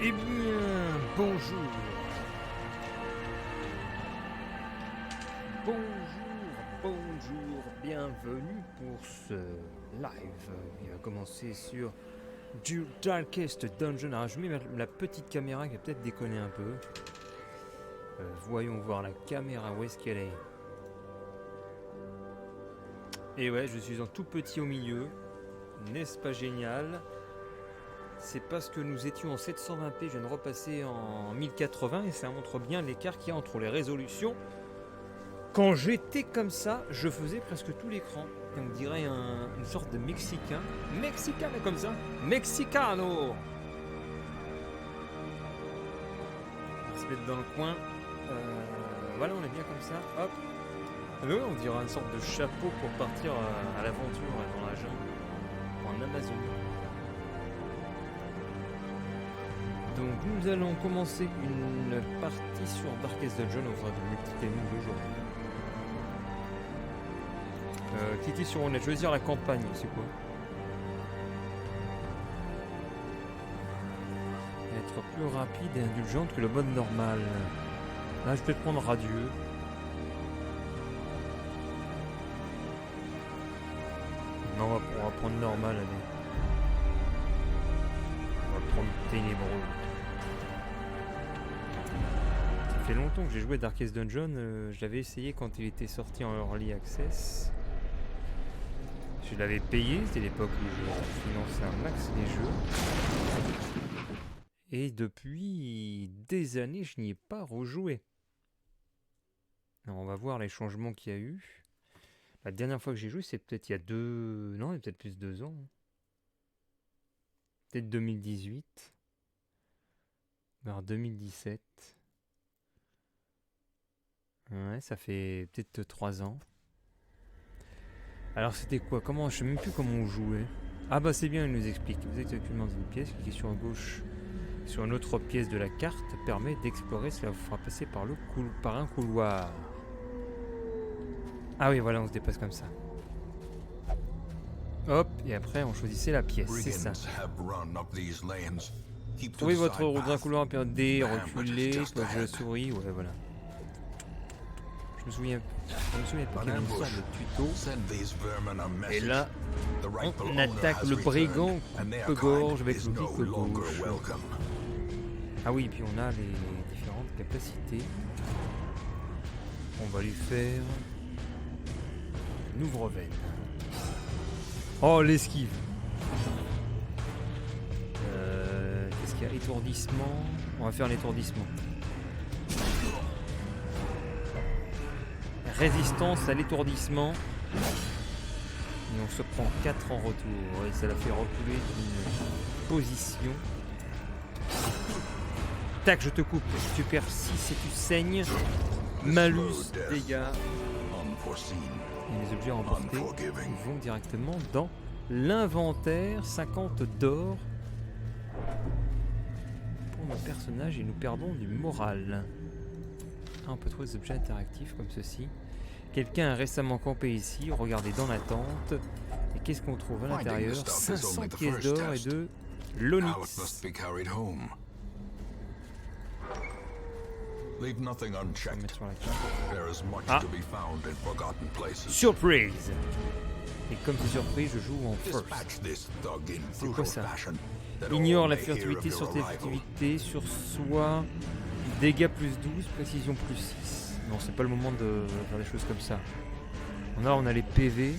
Eh bien, bonjour. Bonjour, bienvenue pour ce live. Il va commencer sur du Darkest Dungeon. Alors je mets la petite caméra qui va peut-être déconner un peu. Voyons voir la caméra, où est-ce qu'elle est? Et ouais, je suis en tout petit au milieu. N'est-ce pas génial? C'est parce que nous étions en 720p, je viens de repasser en 1080 et ça montre bien l'écart qu'il y a entre les résolutions. Quand j'étais comme ça, je faisais presque tout l'écran. On dirait une sorte de Mexicain. Mexicain comme ça. Mexicano. On va se mettre dans le coin. Voilà, on est bien comme ça. Hop. On dirait une sorte de chapeau pour partir à l'aventure dans la jungle. En Amazonie. Donc nous allons commencer une partie sur Darkest Dungeon. On fera de multi-gaming aujourd'hui. Cliquez sur Honnête, choisir la campagne, c'est quoi? Être plus rapide et indulgente que le mode normal. Là je peux prendre radieux. Non, on va prendre normal, allez. On va prendre ténébreux. Ça fait longtemps que j'ai joué à Darkest Dungeon. Je l'avais essayé quand il était sorti en Early Access. Je l'avais payé, c'était l'époque où je finançais un max les jeux. Et depuis des années, je n'y ai pas rejoué. Alors on va voir les changements qu'il y a eu. La dernière fois que j'ai joué, c'est peut-être il y a Non, il y a peut-être plus de 2 ans. Peut-être 2018. Vers 2017. Ouais, ça fait peut-être 3 ans. Alors c'était quoi? Comment? Je sais même plus comment on jouait. Ah bah c'est bien, il nous explique. Vous êtes actuellement dans une pièce, cliquez sur à gauche sur une autre pièce de la carte permet d'explorer, cela vous fera passer par un couloir. Ah oui voilà, on se dépasse comme ça. Hop, et après on choisissait la pièce, c'est ça. Trouvez votre route d'un couloir, D, reculez, poche de la souris, ouais voilà. Je me souviens pas qu'il y avait une sorte de tuto. Et là, on attaque le brigand coupe-gorge avec le clic gauche. Ah oui, puis on a les différentes capacités. On va lui faire une ouvre-veine. Oh, l'esquive. Qu'est-ce qu'il y a? Étourdissement. On va faire l'étourdissement. Résistance à l'étourdissement. Et on se prend 4 en retour. Et ça la fait reculer d'une position. Tac, je te coupe. Tu perds 6 et tu saignes. Malus, dégâts. Et les objets remportés vont directement dans l'inventaire. 50 d'or. Pour mon personnage, et nous perdons du moral. On peut trouver des objets interactifs comme ceci. Quelqu'un a récemment campé ici, regardez dans la tente. Et qu'est-ce qu'on trouve à l'intérieur? 500 pièces d'or et de l'onyx. Ah. Surprise. Et comme c'est surprise, je joue en first. C'est quoi ça? Ignore la furtivité sur tes activités, sur soi. Dégâts plus 12, précision plus 6. Non, c'est pas le moment de faire des choses comme ça. On a les PV.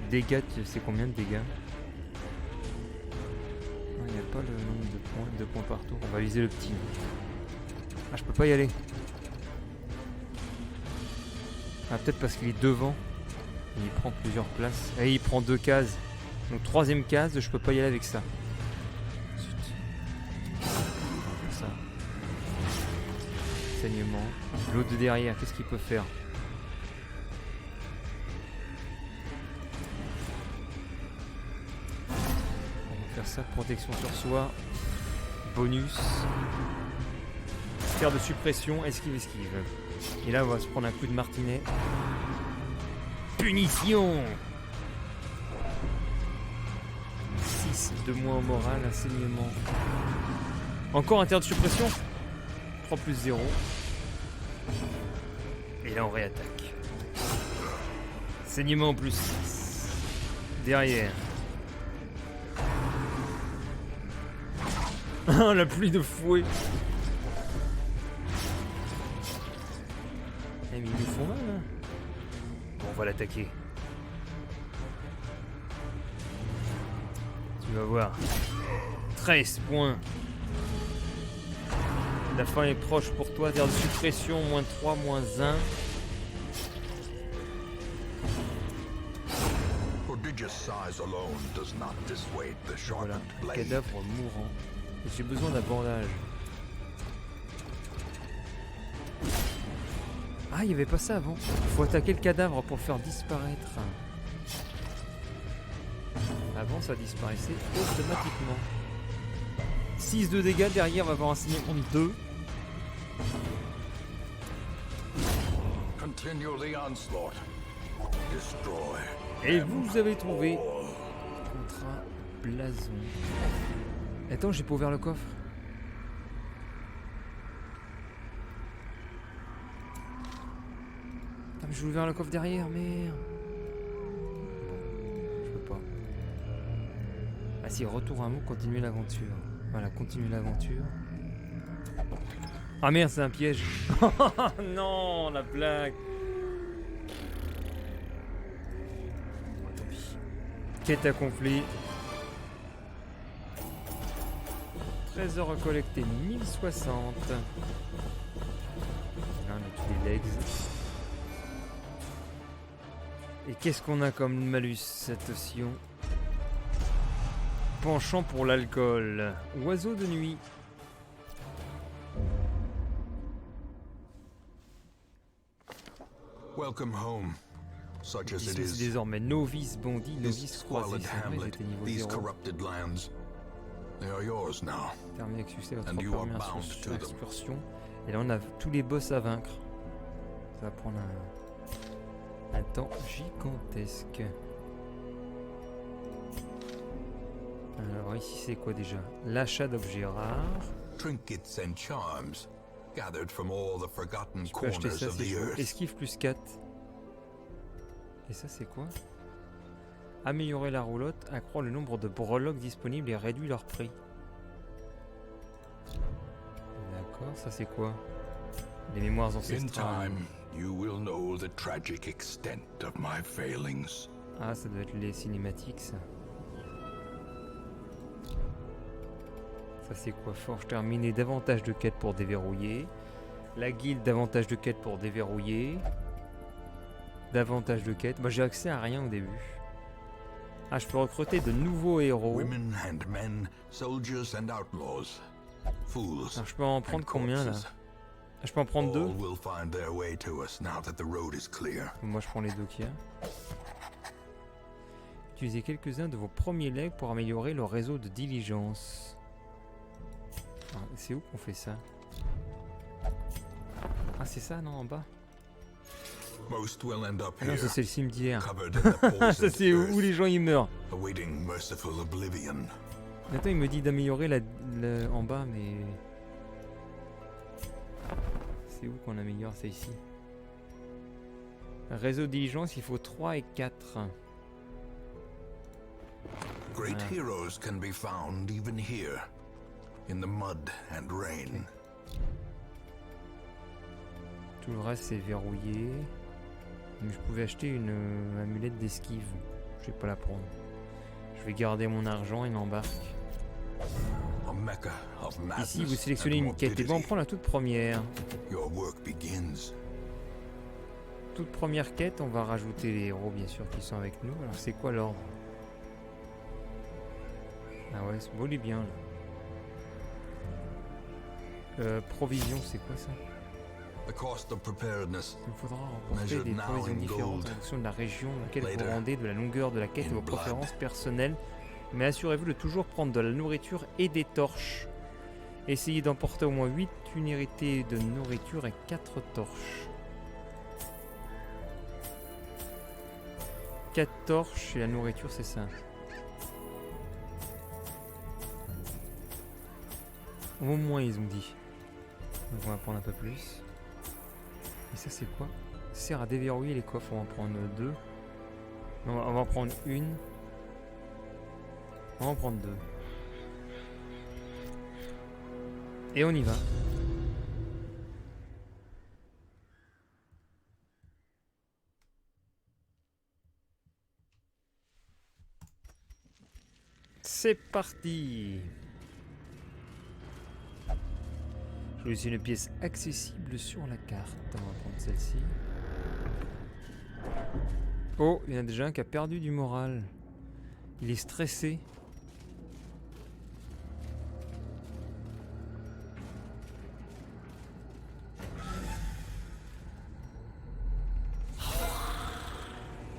Dégâts, c'est combien de dégâts? Il n'y a pas le nombre de points par tour. On va viser le petit. Ah, je peux pas y aller. Ah, peut-être parce qu'il est devant. Il prend plusieurs places. Et il prend 2 cases. Donc 3ème case, je peux pas y aller avec ça. L'autre de derrière, qu'est-ce qu'il peut faire? On va faire ça, protection sur soi, bonus, faire de suppression, esquive. Et là on va se prendre un coup de martinet. Punition. 6 6 de moins au moral, un saignement. Encore un terre de suppression. 3 plus 0. Et là on réattaque. Saignement plus 6. Derrière. La pluie de fouet. Eh, mais ils nous font mal, hein. Bon, on va l'attaquer. Tu vas voir. 13 points. La fin est proche pour toi. Terre de suppression, moins 3, moins 1. Voilà, cadavre mourant. J'ai besoin d'un bandage. Ah, il n'y avait pas ça avant. Il faut attaquer le cadavre pour le faire disparaître. Avant, ça disparaissait automatiquement. 6 de dégâts, derrière, on va avoir un saignement de 2. Et vous avez trouvé contrat blason. Attends, j'ai pas ouvert le coffre. Putain, mais j'ai ouvert le coffre derrière, merde. Bon, je peux pas. Ah si, retour à mot, continuer l'aventure. Voilà, continuer l'aventure. Ah merde, c'est un piège. Non, la blague. Tant pis. Quête accomplie. Trésor recollecté 1060. Là on a tous les legs. Et qu'est-ce qu'on a comme malus cette option? Penchant pour l'alcool. Oiseau de nuit. Welcome home. Such as it C'est is. désormais novice bondi, novice croisé. C'est vrai, Hamlet, j'étais niveau these 0. corrupted lands, they are yours now. Terminé avec succès votre And you are première bound to them. excursion. Et là on a tous les boss à vaincre. Ça va prendre un temps gigantesque. Alors ici c'est quoi déjà? L'achat d'objets rares. Trinkets and charms gathered from all the forgotten Je peux acheter corners ça of si the je veux. earth. Esquive plus 4. Et ça c'est quoi? Améliorer la roulotte, accroît le nombre de breloques disponibles et réduit leur prix. D'accord, ça c'est quoi? Les mémoires In ancestrales. time, you will know the tragic extent of my failings. Ah, ça doit être les cinématiques, ça. Ça c'est quoi? Forge terminée, davantage de quêtes pour déverrouiller. La guilde, davantage de quêtes pour déverrouiller. Davantage de quêtes. Moi j'ai accès à rien au début. Ah, je peux recruter de nouveaux héros. Women and men, soldiers and outlaws, fools Alors je peux en and prendre combien là? corpses. Je peux en prendre deux? All will find their way to us now that the road is clear. Moi je prends les deux qu'il y a. Utilisez quelques-uns de vos premiers legs pour améliorer le réseau de diligence. Ah, c'est où qu'on fait ça? Ah c'est ça non en bas? Most will end up Ah non here, ça c'est le cimetière. covered in the Ça poisoned c'est où earth, les gens ils meurent. awaiting merciful oblivion. Attends il me dit d'améliorer en bas mais... C'est où qu'on améliore? C'est ici. Réseau de diligence il faut 3 et 4. Great Ah. heroes can be found even here, in the mud and rain. Tout le reste c'est verrouillé. Mais je pouvais acheter une amulette d'esquive. Je vais pas la prendre. Je vais garder mon argent et m'embarque. A mecca of madness Ici vous sélectionnez and une quête et bon on morbidity. prend la toute première. Your work begins. Toute première quête on va rajouter les héros bien sûr qui sont avec nous. Alors c'est quoi l'ordre? Ah ouais c'est beau, il est bien là. Provision c'est quoi ça? The cost of preparedness Il faudra remporter Measured des now provisions in différentes gold. en fonction de la région dans laquelle vous Later, rendez, de la longueur de la quête et in vos blood. préférences personnelles. Mais assurez-vous de toujours prendre de la nourriture et des torches. Essayez d'emporter au moins 8 unités de nourriture et 4 torches. 4 torches et la nourriture c'est ça. Au moins ils ont dit. Donc on va prendre un peu plus. Et ça c'est quoi? Ça sert à déverrouiller les coffres. On va en prendre 2. On va en prendre une. On va en prendre 2. Et on y va. C'est parti. Je vais une pièce accessible sur la carte. On va prendre celle-ci. Oh, il y en a déjà un qui a perdu du moral. Il est stressé.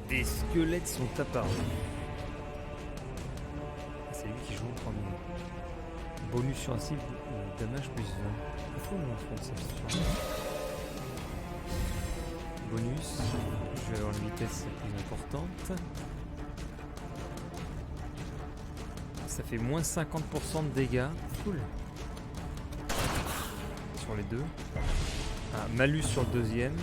Des squelettes sont apparus. Ah, c'est lui qui joue en premier. Bonus sur un cible, damage plus 20. Il faut le montrer ça. Bonus. Je vais avoir une vitesse plus importante. Ça fait moins 50% de dégâts. Cool. Sur les deux. Ah, malus sur le deuxième.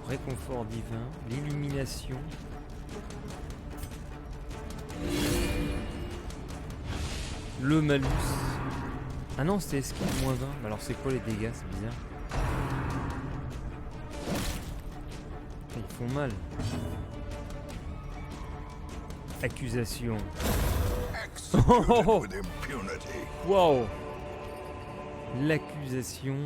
Réconfort divin. L'illumination. Le malus. Ah non, c'était esquive moins 20. Alors c'est quoi les dégâts? C'est bizarre. Ils font mal. Accusation. Oh, wow. L'accusation.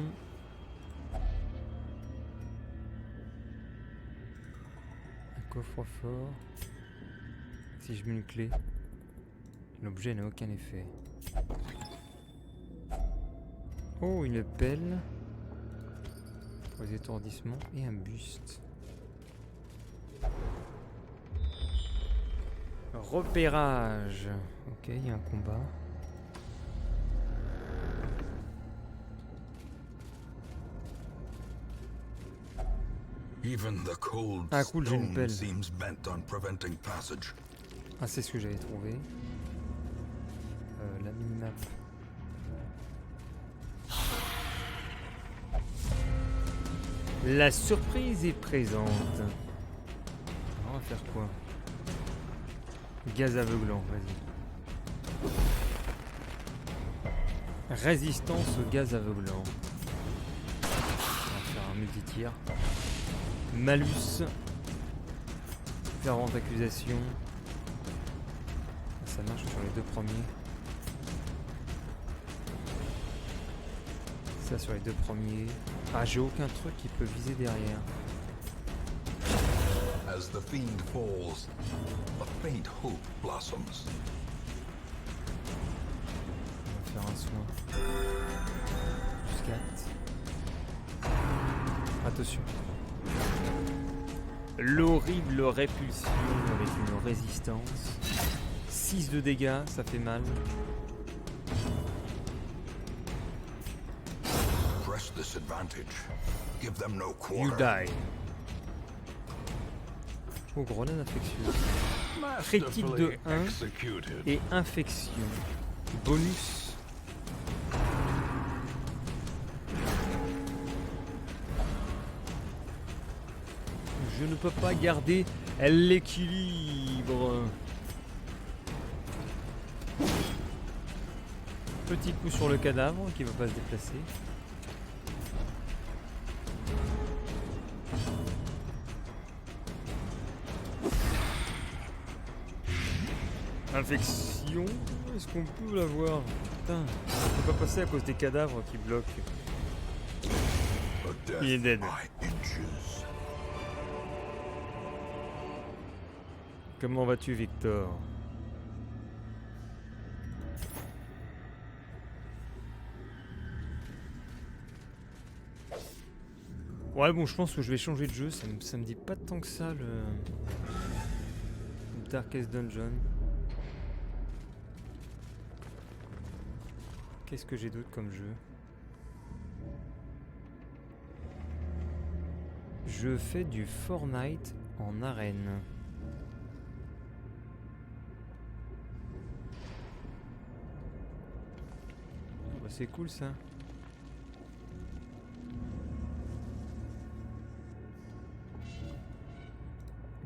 Un coffre-fort. Si je mets une clé, l'objet n'a aucun effet. Oh, une pelle. Pour les étourdissements et un buste. Repérage. Ok, il y a un combat. Ah cool, j'ai une pelle. Ah, c'est ce que j'avais trouvé. La minimap. La surprise est présente. Alors, on va faire quoi? Gaz aveuglant, vas-y. Résistance au gaz aveuglant. On va faire un multi-tir. Malus. Fervente accusation. Ça marche sur les deux premiers. Ça sur les deux premiers. Ah, j'ai aucun truc qui peut viser derrière. As the fiend falls, a faint hope blossoms. On va faire un soin. Plus 4. Attention. L'horrible répulsion avec une résistance. 6 de dégâts, ça fait mal. Press this advantage. Give them no You quarter. die. Oh, grenade infectieuse. Critique de 1 et infection. Bonus. Je ne peux pas garder l'équilibre. Petit coup sur le cadavre qui ne va pas se déplacer. Infection. Est-ce qu'on peut l'avoir? Putain, on peut pas passer à cause des cadavres qui bloquent. Il est dead. Comment vas-tu, Victor? Ouais, bon, je pense que je vais changer de jeu. Ça me dit pas tant que ça, le Darkest Dungeon. Qu'est-ce que j'ai d'autre comme jeu? Je fais du Fortnite en arène. c'est cool ça.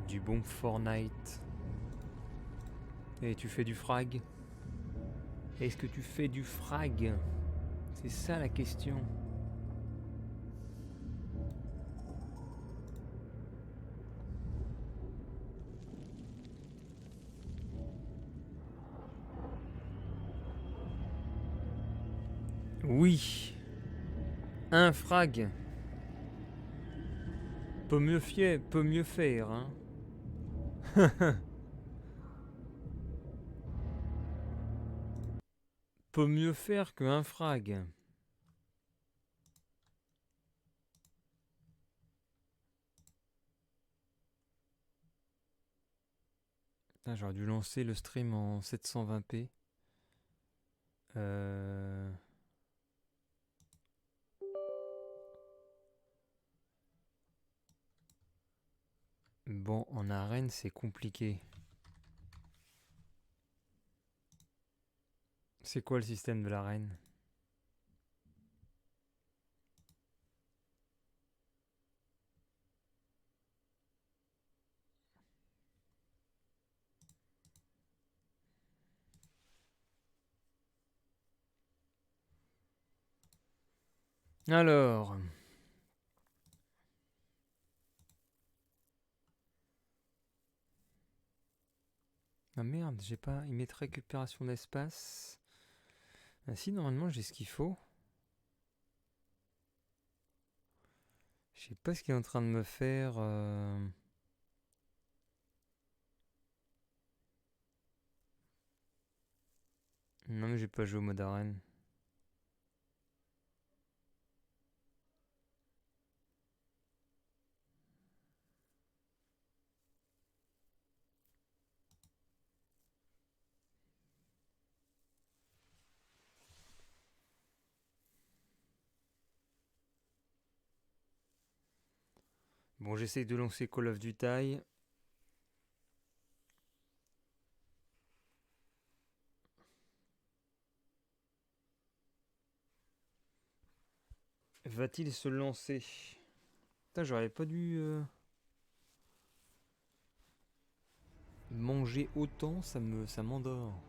Du bon Fortnite. Et tu fais du frag? Est-ce que tu fais du frag? C'est ça la question. Oui. Un frag. Peut mieux faire, hein. Peut mieux faire qu'un frag. Putain, j'aurais dû lancer le stream en 720p. Bon, en arène, c'est compliqué. C'est quoi le système de l'arène? Alors... Ah merde, j'ai pas... Il met récupération d'espace. Ah si, normalement j'ai ce qu'il faut. Je sais pas ce qu'il est en train de me faire. Non mais j'ai pas joué au mode arène. Bon, j'essaye de lancer Call of Duty. Va-t-il se lancer? Putain, j'aurais pas dû manger autant, ça m'endort.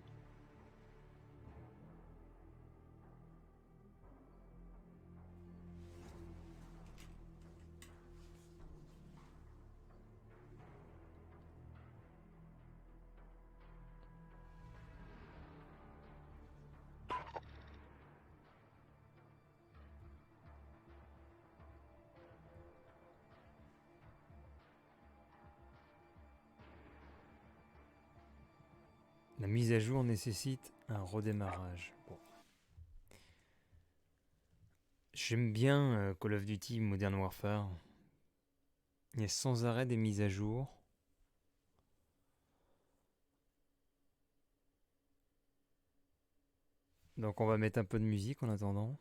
La mise à jour nécessite un redémarrage. Bon. J'aime bien Call of Duty Modern Warfare. Il y a sans arrêt des mises à jour. Donc on va mettre un peu de musique en attendant.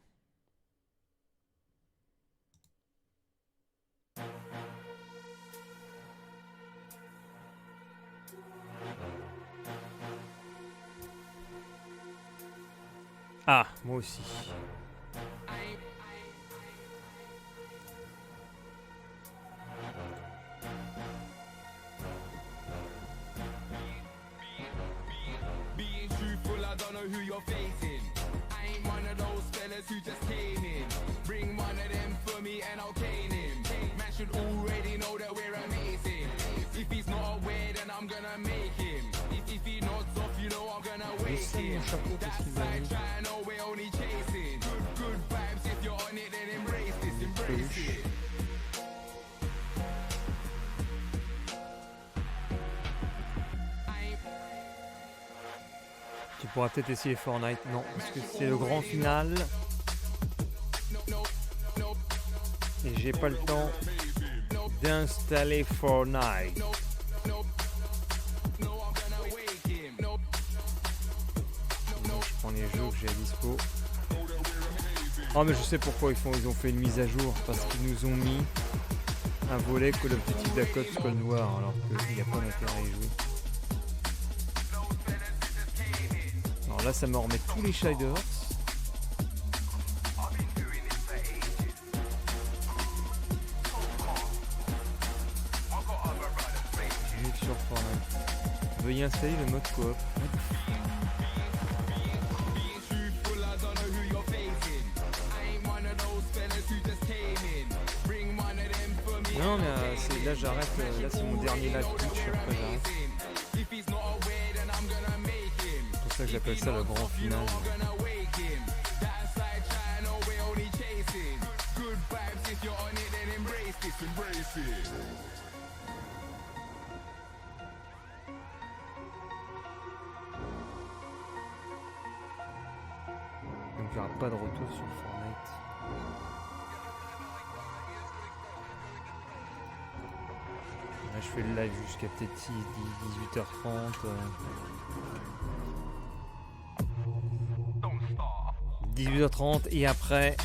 Ah, moi aussi. Being truthful, I don't know who you're facing. I ain't one of those fellas who just came in. Bring one of them for me and I'll cane him. Man should already know that we're amazing. If he's not aware, then I'm gonna make him. If he nods off, you know I'm gonna wake him. That's like trying, know we're only chasing. Good vibes, if you're on it, then embrace this, embrace it. Tu pourras peut-être essayer Fortnite. Non, parce que c'est le grand final. Et j'ai pas le temps d'installer Fortnite. Donc, je prends les jeux que j'ai à dispo. Oh mais je sais pourquoi ils ont fait une mise à jour. Parce qu'ils nous ont mis un volet Call of Duty Black Ops Cold War. Alors qu'il n'y a pas d'intérêt à y jouer. Alors là ça me remet tous les shaders. Veuillez installer le mode coop. Being truthful, I don't know who you're facing. I ain't one of those fellas who just came in. Bring one of them for me. Non mais là j'arrête, là c'est mon dernier live Twitch, après j'arrête. If he's not aware, then I'm gonna make him. C'est pour ça que j'appelle ça le grand final. I'm gonna wake him. That side China, we're only chasing. Good vibes, if you're on it, then embrace this, embrace it. Donc il n'y aura pas de retour sur Fortnite. Là je fais le live jusqu'à peut-être 18h30. 18h30 et après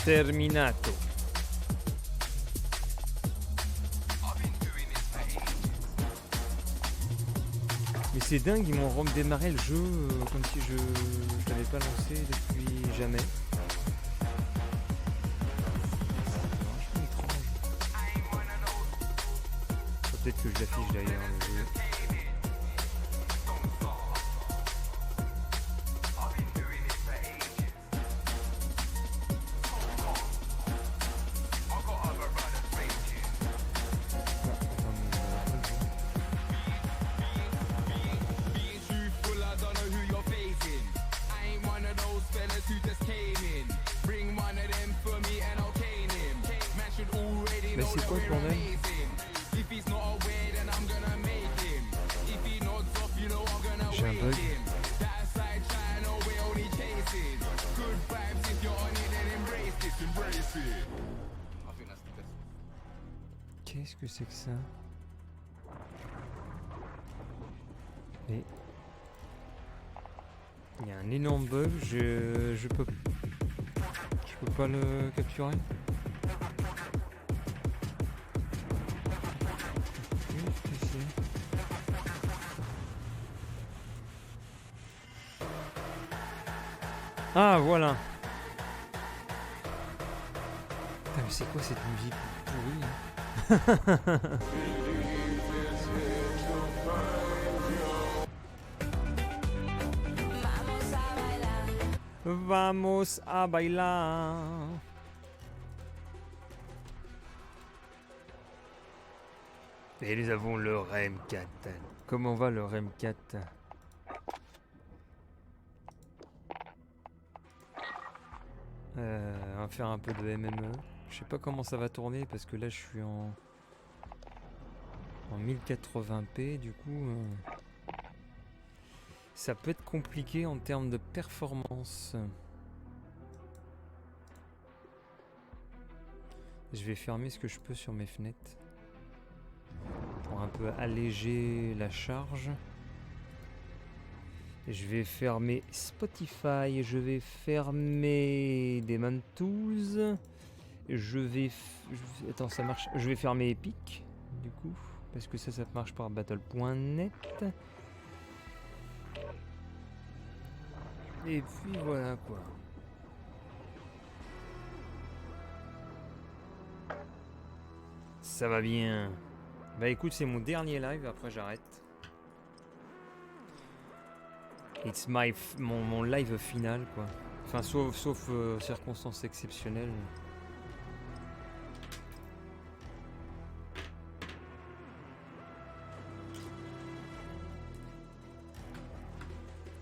terminato. Mais c'est dingue, ils m'ont redémarré le jeu comme si je l'avais pas lancé depuis jamais. C'est vachement étrange. Peut-être que je l'affiche d'ailleurs le jeu. Mais c'est quoi le bordel? J'ai un bug. Qu'est-ce que c'est que ça? Et il y a un énorme bug, je peux pas le capturer. Qu'est-ce que c'est? Ah voilà. Putain, mais c'est quoi cette musique pourrie hein? Vamos a bailar. Et nous avons le REM4. Comment va le REM4? On va faire un peu de MME. Je sais pas comment ça va tourner parce que là je suis en 1080p du coup ça peut être compliqué en termes de performance. Je vais fermer ce que je peux sur mes fenêtres pour un peu alléger la charge. Je vais fermer Spotify, je vais fermer Demon's Tools, attends, ça marche. Je vais fermer Epic du coup parce que ça marche par battle.net. Et puis voilà quoi. Ça va bien. Bah écoute, c'est mon dernier live, après j'arrête. It's mon live final quoi. Enfin sauf circonstances exceptionnelles.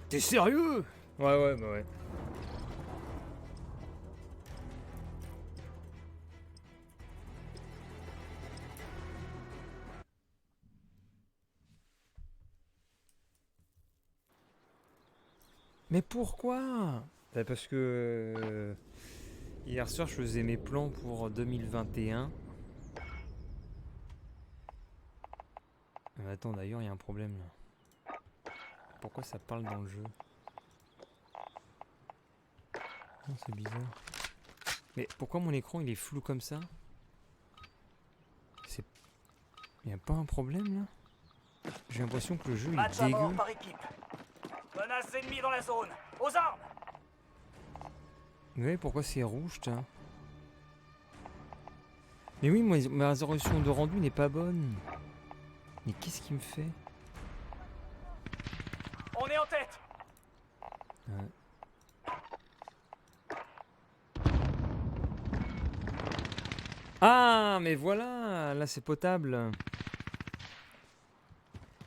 T'es sérieux? Ouais bah ouais. Mais pourquoi? Bah parce que hier soir je faisais mes plans pour 2021. Attends, d'ailleurs il y a un problème là. Pourquoi ça parle dans le jeu? Oh, c'est bizarre. Mais pourquoi mon écran il est flou comme ça? Il n'y a pas un problème là? J'ai l'impression que le jeu Match est à mort dégueu. par équipe. Menace ennemie dans la zone. Aux armes. Ouais, pourquoi c'est rouge, tiens? Mais oui, ma résolution de rendu n'est pas bonne. Mais qu'est-ce qu'il me fait? Ouais. Ah, mais voilà, là c'est potable.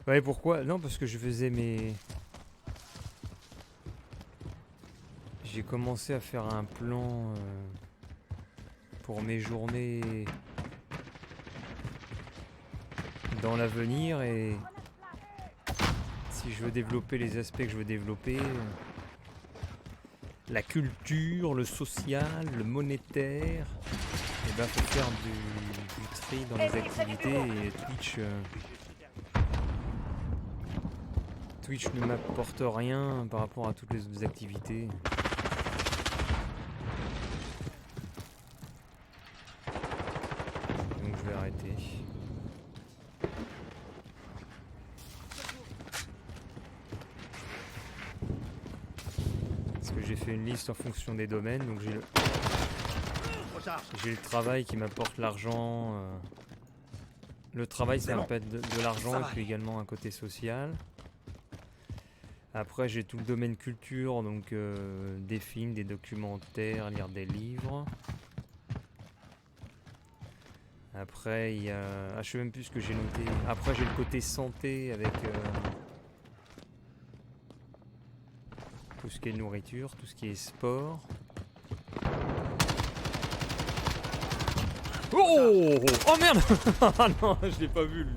Ouais, pourquoi? Non, parce que je faisais mes... J'ai commencé à faire un plan pour mes journées dans l'avenir et si je veux développer les aspects que je veux développer, la culture, le social, le monétaire, et ben faut faire du tri dans les activités et Twitch ne m'apporte rien par rapport à toutes les autres activités. Donc je vais arrêter. Parce que j'ai fait une liste en fonction des domaines, donc j'ai le travail qui m'apporte l'argent. Le travail ça m'apporte de l'argent et puis également un côté social. Après j'ai tout le domaine culture, donc des films, des documentaires, lire des livres. Après il y a... Ah, je sais même plus ce que j'ai noté. Après j'ai le côté santé avec tout ce qui est nourriture, tout ce qui est sport. Oh, oh merde. Ah non, je l'ai pas vu lui.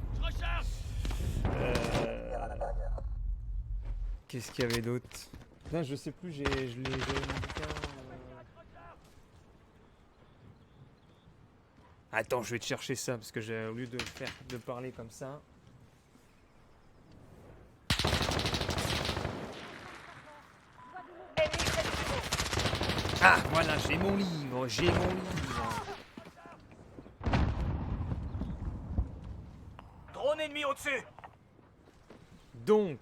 Qu'est-ce qu'il y avait d'autre? Non, je sais plus, je l'ai mis Attends, je vais te chercher ça parce que au lieu de parler comme ça. Ah, voilà, j'ai mon livre, Drone ennemi au-dessus. Donc,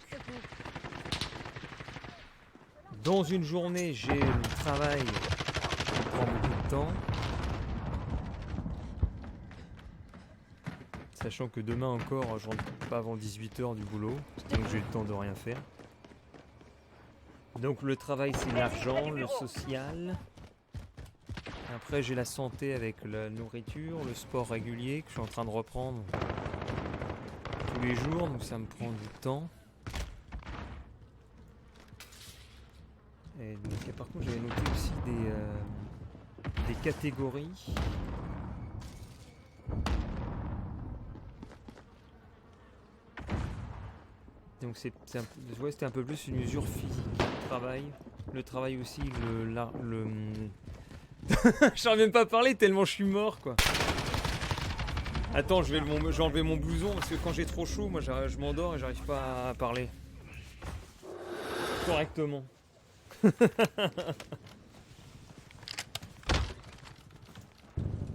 dans une journée, j'ai le travail qui prend beaucoup de temps. Sachant que demain encore, je rentre pas avant 18h du boulot, donc j'ai le temps de rien faire. Donc le travail c'est l'argent, le social. Après j'ai la santé avec la nourriture, le sport régulier que je suis en train de reprendre tous les jours, donc ça me prend du temps. Et donc, par contre j'avais noté aussi des catégories. Donc c'était un peu plus une usure physique, le travail. Le travail aussi, J'arrive même pas à parler tellement je suis mort quoi. Attends, je vais enlever mon blouson parce que quand j'ai trop chaud, moi je m'endors et j'arrive pas à parler correctement.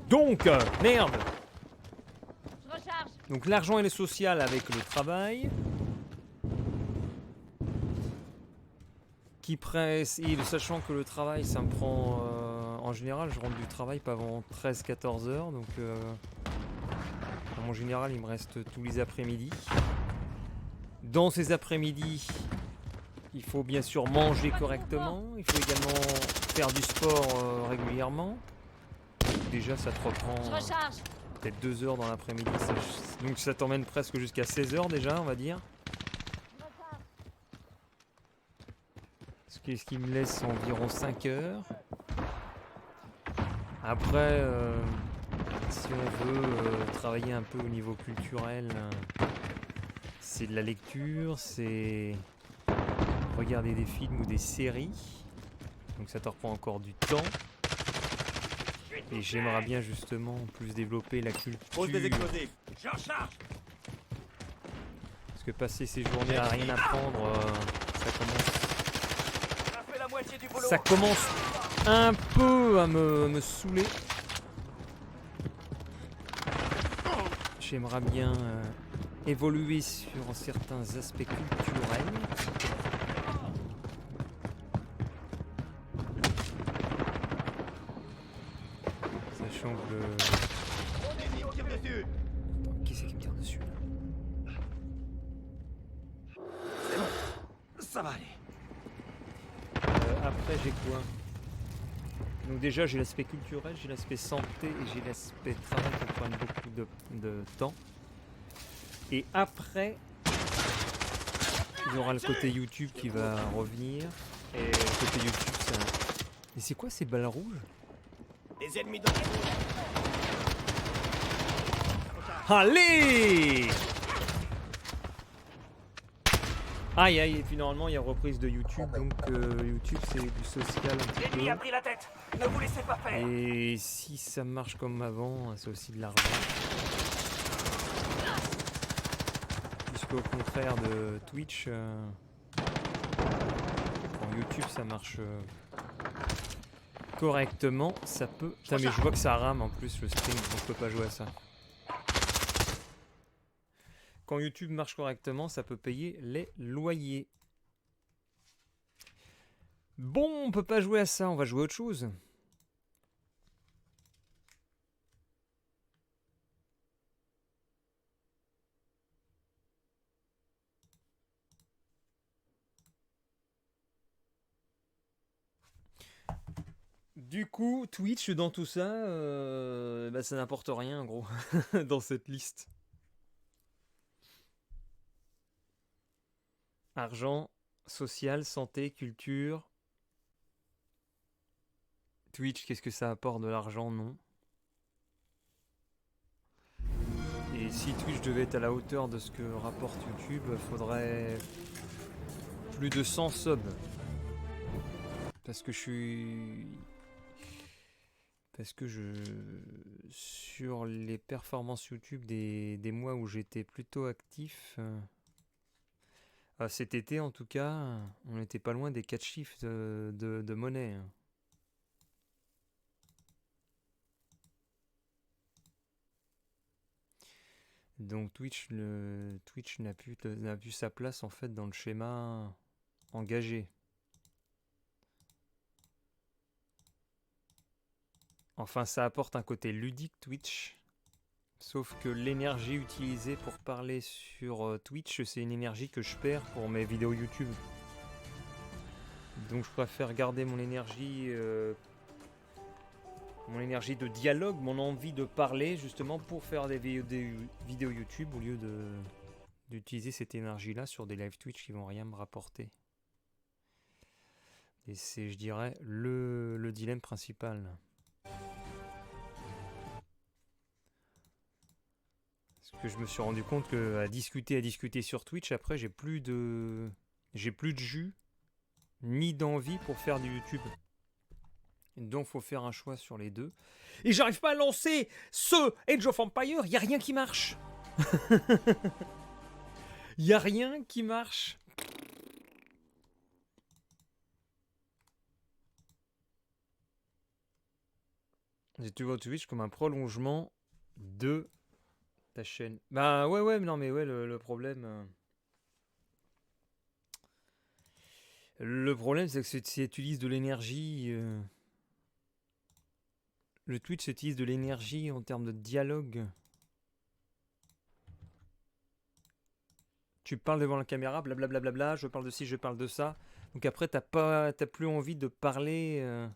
Donc, merde. Je recharge. Donc l'argent et le social avec le travail. Qui presse, et sachant que le travail ça me prend en général je rentre du travail pas avant 13-14 heures donc en général il me reste tous les après-midi. Dans ces après-midi il faut bien sûr manger correctement, il faut également faire du sport régulièrement. Déjà ça te reprend peut-être 2 heures dans l'après-midi, donc ça t'emmène presque jusqu'à 16 heures déjà on va dire. Ce qui me laisse environ 5 heures. Après, si on veut travailler un peu au niveau culturel, c'est de la lecture, c'est regarder des films ou des séries. Donc ça te reprend encore du temps. Et j'aimerais bien justement plus développer la culture. Pose des explosifs. Je recharge. Parce que passer ces journées à rien apprendre, ça commence un peu à me saouler. J'aimerais bien évoluer sur certains aspects culturels. Sachant que Attends, qui c'est qui me tire dessus là? Ça va aller. après j'ai quoi? Donc déjà j'ai l'aspect culturel, j'ai l'aspect santé et j'ai l'aspect travail qui prennent beaucoup de temps. Et après, il y aura le côté YouTube qui va revenir. Et le côté YouTube, ça... Et c'est quoi ces balles rouges? Des ennemis dans la zone. Allez! Aïe aïe, et puis normalement il y a reprise de YouTube, donc YouTube c'est du social un petit L'ennemi a peu. pris la tête. Ne vous laissez pas faire. Et si ça marche comme avant, c'est aussi de l'argent. Puisqu'au contraire de Twitch, quand YouTube ça marche correctement, ça peut... Putain mais je vois que ça rame en plus le stream, donc je peux pas jouer à ça. Quand YouTube marche correctement, ça peut payer les loyers. Bon, on peut pas jouer à ça, on va jouer à autre chose. Du coup, Twitch dans tout ça, bah, ça n'apporte rien en gros dans cette liste. Argent, social, santé, culture. Twitch, qu'est-ce que ça apporte de l'argent? Non. Et si Twitch devait être à la hauteur de ce que rapporte YouTube, faudrait plus de 100 subs. Parce que je suis... Parce que sur les performances YouTube des mois où j'étais plutôt actif, cet été en tout cas, on n'était pas loin des 4 chiffres de monnaie. Donc Twitch n'a plus sa place en fait dans le schéma engagé. Enfin, ça apporte un côté ludique Twitch. Sauf que l'énergie utilisée pour parler sur Twitch, c'est une énergie que je perds pour mes vidéos YouTube. Donc je préfère garder mon énergie de dialogue, mon envie de parler justement pour faire des vidéos YouTube au lieu d'utiliser cette énergie-là sur des live Twitch qui vont rien me rapporter. Et c'est, je dirais, le dilemme principal. Parce que je me suis rendu compte qu'à discuter sur Twitch, après j'ai plus de jus ni d'envie pour faire du YouTube. Donc faut faire un choix sur les deux. Et j'arrive pas à lancer ce Age of Empires, y a rien qui marche. Y a rien qui marche. Tu vois Twitch comme un prolongement de ta chaîne. Bah ouais, non mais ouais, le problème... Le problème c'est que si tu utilises de l'énergie... Le Twitch utilise de l'énergie en termes de dialogue. Tu parles devant la caméra, blablabla, je parle de ci, je parle de ça. Donc après, t'as plus envie de parler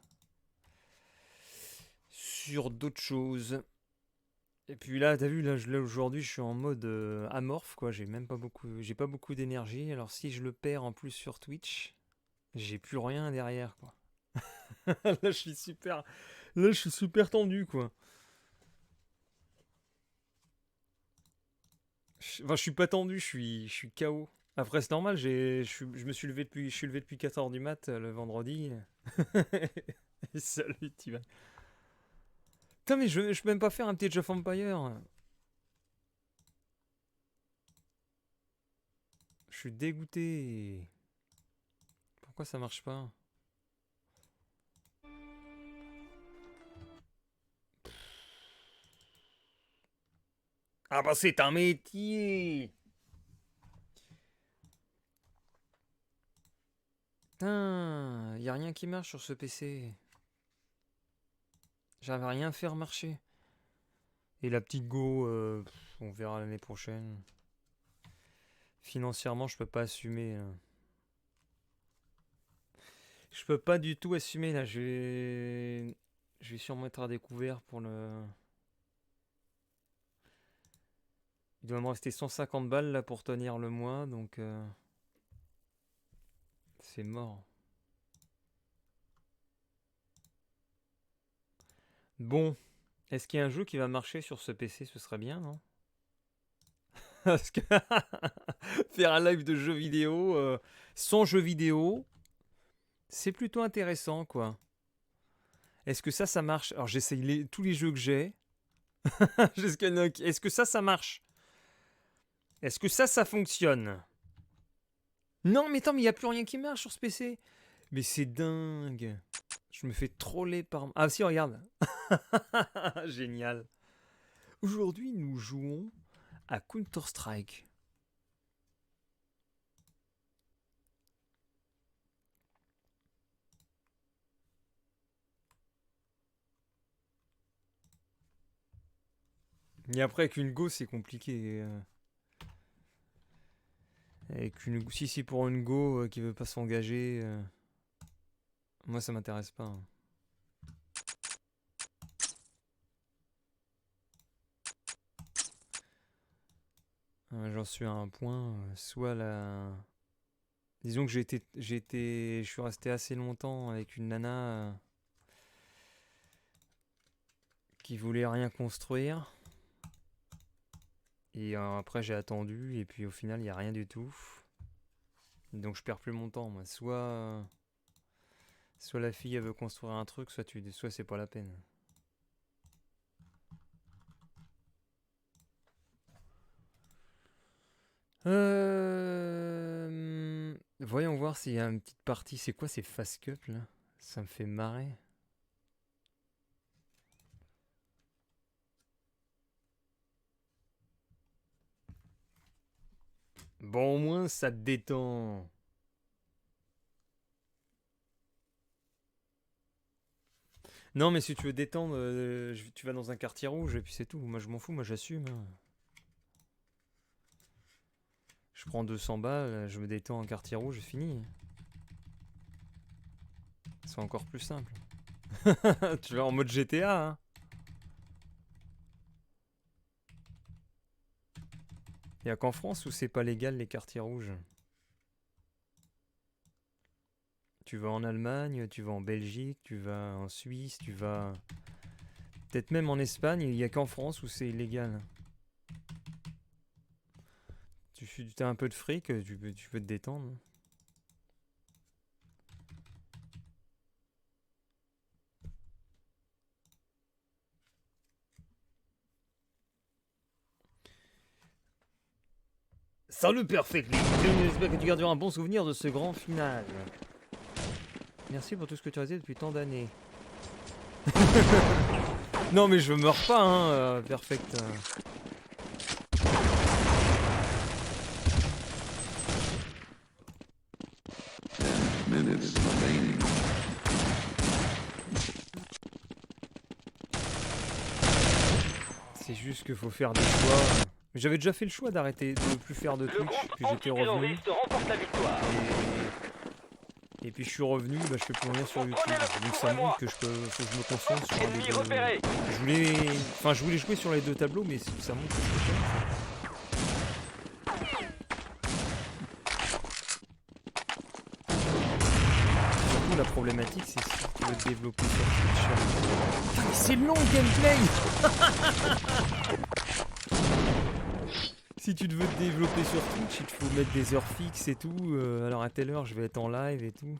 sur d'autres choses. Et puis là, t'as vu, là aujourd'hui, je suis en mode amorphe, quoi. J'ai pas beaucoup d'énergie. Alors si je le perds en plus sur Twitch, j'ai plus rien derrière, quoi. Là, je suis super tendu, quoi. Enfin, je suis pas tendu, je suis KO. Après, c'est normal, je suis levé depuis 4h du mat le vendredi. Salut, tu vas. Putain, mais je peux même pas faire un petit Age of Empire. Je suis dégoûté. Pourquoi ça marche pas? Ah bah c'est un métier. Putain, y a rien qui marche sur ce PC. J'avais rien à faire marcher. Et la petite Go, on verra l'année prochaine. Financièrement, je peux pas assumer. Je peux pas du tout assumer là. Je vais sûrement être à découvert pour le. Il doit me rester 150 balles là pour tenir le mois, donc c'est mort. Bon, est-ce qu'il y a un jeu qui va marcher sur ce PC? Ce serait bien, non? Parce que faire un live de jeux vidéo sans jeux vidéo, c'est plutôt intéressant, quoi. Est-ce que ça marche? Alors j'essaye tous les jeux que j'ai. Est-ce que ça marche? Est-ce que ça fonctionne? Non, mais attends, mais il n'y a plus rien qui marche sur ce PC. Mais c'est dingue. Je me fais troller par... Ah si, regarde. Génial. Aujourd'hui, nous jouons à Counter-Strike. Et après, avec une go, c'est compliqué. Si c'est pour une go qui veut pas s'engager, moi ça m'intéresse pas. J'en suis à un point, soit la... Disons que je suis resté assez longtemps avec une nana qui voulait rien construire. Et après j'ai attendu et puis au final il n'y a rien du tout. Donc je perds plus mon temps moi. Soit la fille elle veut construire un truc, soit c'est pas la peine. Voyons voir s'il y a une petite partie. C'est quoi ces fast cup là? Ça me fait marrer. Bon, au moins, ça te détend. Non, mais si tu veux détendre, tu vas dans un quartier rouge et puis c'est tout. Moi, je m'en fous, moi, j'assume. Hein. Je prends 200 balles, je me détends en quartier rouge, c'est fini. C'est encore plus simple. Tu vas en mode GTA, hein. Il n'y a qu'en France où c'est pas légal les quartiers rouges. Tu vas en Allemagne, tu vas en Belgique, tu vas en Suisse, tu vas... Peut-être même en Espagne, il n'y a qu'en France où c'est illégal. Tu as un peu de fric, tu peux te détendre. Salut Perfect, j'espère que tu garderas un bon souvenir de ce grand final. Merci pour tout ce que tu as fait depuis tant d'années. Non mais je meurs pas hein, Perfect. C'est juste qu'il faut faire des choix. J'avais déjà fait le choix d'arrêter de ne plus faire de Twitch, puis j'étais revenu. Et puis je suis revenu, bah, je fais plus rien sur YouTube. Donc ça me dit que faut que je me concentre sur les deux. Je voulais jouer sur les deux tableaux, mais ça montre que je peux pas. Surtout la problématique, c'est si tu veux te développer sur Twitch. Putain, mais c'est long le gameplay. Si tu veux te développer sur Twitch, il te faut mettre des heures fixes et tout. Alors à telle heure, je vais être en live et tout.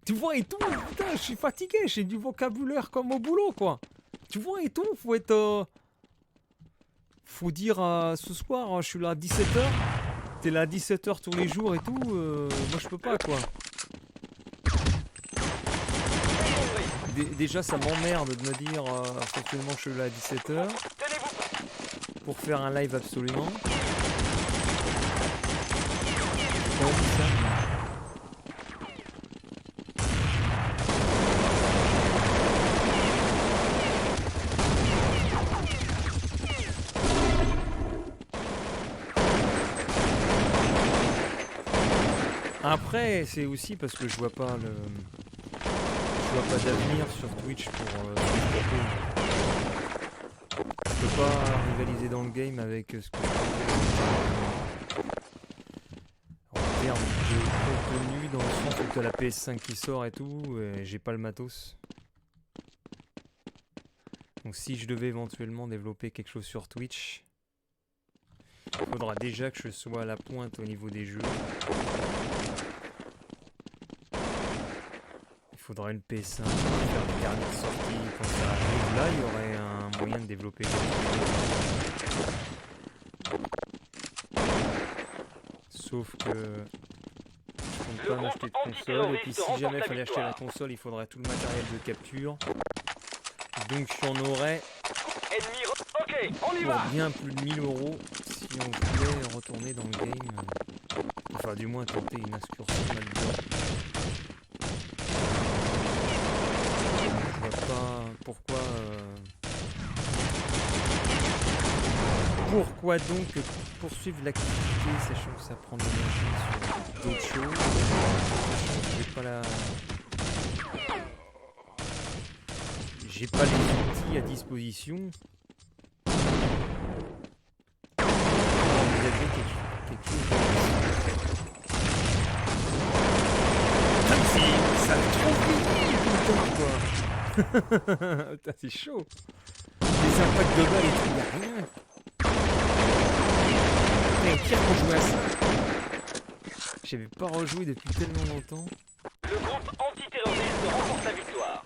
Tu vois et tout, putain, je suis fatigué, j'ai du vocabulaire comme au boulot, quoi. Tu vois et tout, faut être... Faut dire ce soir, je suis là à 17h. T'es là à 17h tous les jours et tout. Moi, je peux pas, quoi. Déjà, ça m'emmerde de me dire actuellement je suis là à 17h. Pour faire un live absolument. J'ai pas envie de ça. Après, c'est aussi parce que je vois pas le... vois pas d'avenir sur Twitch pour je peux pas rivaliser dans le game avec ce que je fais en termes de contenu, dans le sens où t'as la PS5 qui sort et tout, et j'ai pas le matos. Donc si je devais éventuellement développer quelque chose sur Twitch, il faudra déjà que je sois à la pointe au niveau des jeux. Il faudra une PS5 pour faire des carnets de sortie quand ça arrive. Là, il y aurait un moyen de développer quelque chose. Sauf que je compte pas m'acheter de console. Et puis si jamais il fallait acheter la console, il faudrait tout le matériel de capture. Donc j'en aurais pour bien plus de 1000 € si on voulait retourner dans le game. Enfin du moins tenter une excursion là-dedans. Je vois pas pourquoi donc poursuivre l'activité sachant que ça prend de l'énergie sur d'autres choses. Sachant que j'ai pas les outils à disposition. Vous avez quelque chose ça va trop vite tout le temps quoi. Putain, c'est chaud. Les impacts de balles et tout, y'a rien. Mais pire qu'on jouait à ça. J'avais pas rejoué depuis tellement longtemps. Le groupe antiterroriste remporte la victoire.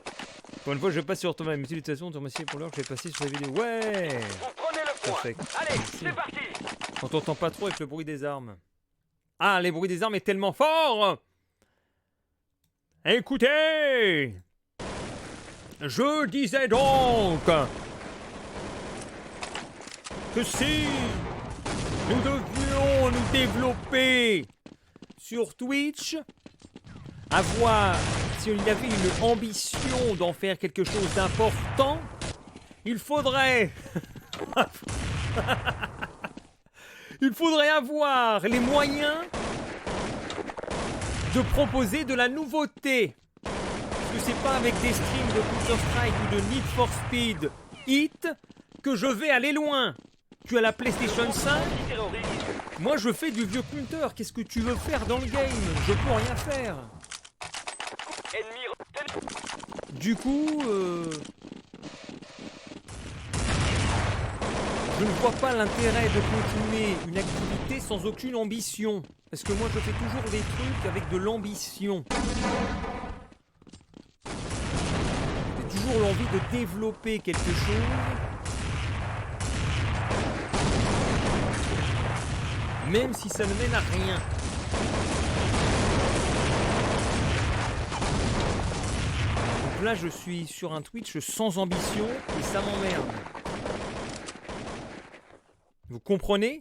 Pour une fois, je passe sur Thomas. Mes salutations, Thomas, pour l'heure que j'ai passé sur la vidéo. Ouais. Vous prenez le point. Parfait. Allez, Merci. c'est parti. On t'entend pas trop avec le bruit des armes. Ah, les bruits des armes est tellement fort. Écoutez, je disais donc que si nous devions nous développer sur Twitch, si il y avait une ambition d'en faire quelque chose d'important, il faudrait avoir les moyens de proposer de la nouveauté. Parce que c'est pas avec des streams de Counter-Strike ou de Need for Speed Hit que je vais aller loin. Tu as la PlayStation 5, moi je fais du vieux Counter. Qu'est-ce que tu veux faire dans le game? Je peux rien faire. Du coup, je ne vois pas l'intérêt de continuer une activité sans aucune ambition. Parce que moi je fais toujours des trucs avec de l'ambition. J'ai toujours l'envie de développer quelque chose. Même si ça ne mène à rien. Donc là je suis sur un Twitch sans ambition et ça m'emmerde. Vous comprenez?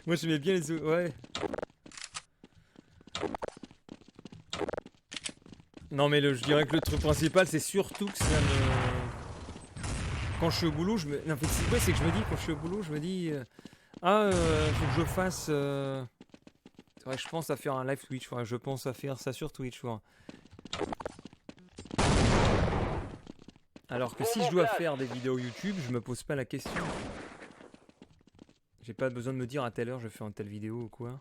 Moi j'aimais bien les... Ouais. Non mais je dirais que le truc principal c'est surtout que ça me... Quand je suis au boulot, je me... Non, c'est que je me dis, quand je suis au boulot, je me dis... faut que je fasse... C'est vrai que je pense à faire un live Twitch, ouais. Je pense à faire ça sur Twitch. Ouais. Alors que si je dois faire des vidéos YouTube, je me pose pas la question. J'ai pas besoin de me dire à telle heure je fais une telle vidéo ou quoi.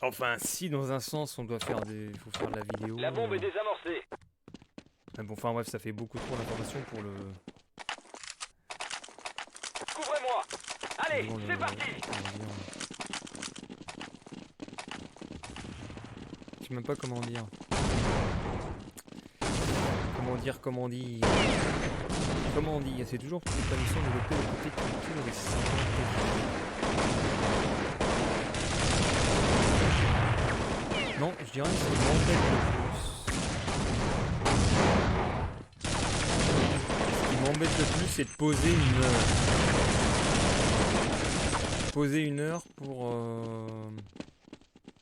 Enfin, si dans un sens on doit faire des... faut faire de la vidéo... La bombe est désamorcée. Mais bon, enfin bref, ça fait beaucoup trop d'informations pour le... Couvrez-moi. Allez, c'est parti. Je sais même pas comment dire. Comment dire. C'est toujours plus épanouissant de développer le côté culture et savoir. Non, je dirais que c'est m'embête le plus. Ce qui m'embête le plus, c'est de poser une heure. Poser une heure pour...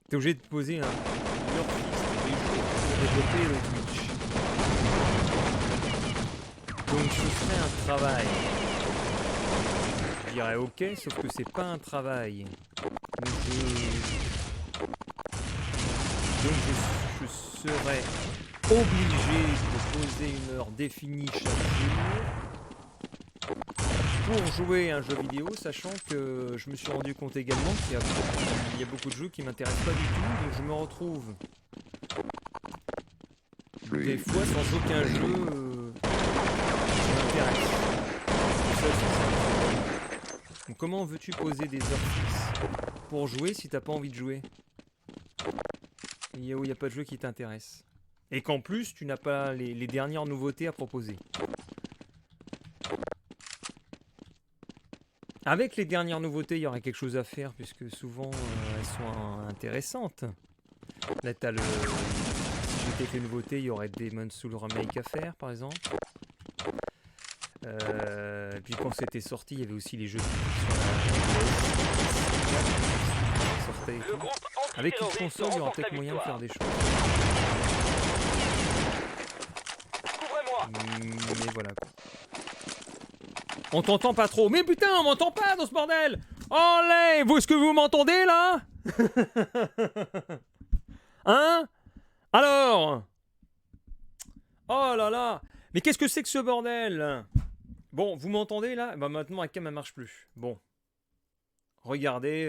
T'es obligé de poser une heure fixe tous les jours pour développer le Twitch. Donc ce serait un travail. Je dirais ok, sauf que c'est pas un travail. Donc je serais obligé de poser une heure définie chaque jour pour jouer à un jeu vidéo, sachant que je me suis rendu compte également qu'il y a beaucoup de jeux qui m'intéressent pas du tout, donc je me retrouve des fois sans aucun jeu qui m'intéresse. Ça, c'est ça. Donc comment veux-tu poser des heures fixes pour jouer si t'as pas envie de jouer? Il n'y a pas de jeu qui t'intéresse. Et qu'en plus, tu n'as pas les dernières nouveautés à proposer. Avec les dernières nouveautés, il y aurait quelque chose à faire, puisque souvent, elles sont intéressantes. Là, t'as le... Si j'étais fait une nouveauté, il y aurait Demon's Souls Remake à faire, par exemple. Et puis quand c'était sorti, il y avait aussi les jeux qui sortaient et tout. Avec une console, il y aura peut-être moyen de faire des choses. Mais voilà quoi. On t'entend pas trop. Mais putain, on m'entend pas dans ce bordel. Allez, est-ce que vous m'entendez là? Hein? Alors? Oh là là. Mais qu'est-ce que c'est que ce bordel? Bon, vous m'entendez là? Bah maintenant la cam elle marche plus. Bon. Regardez,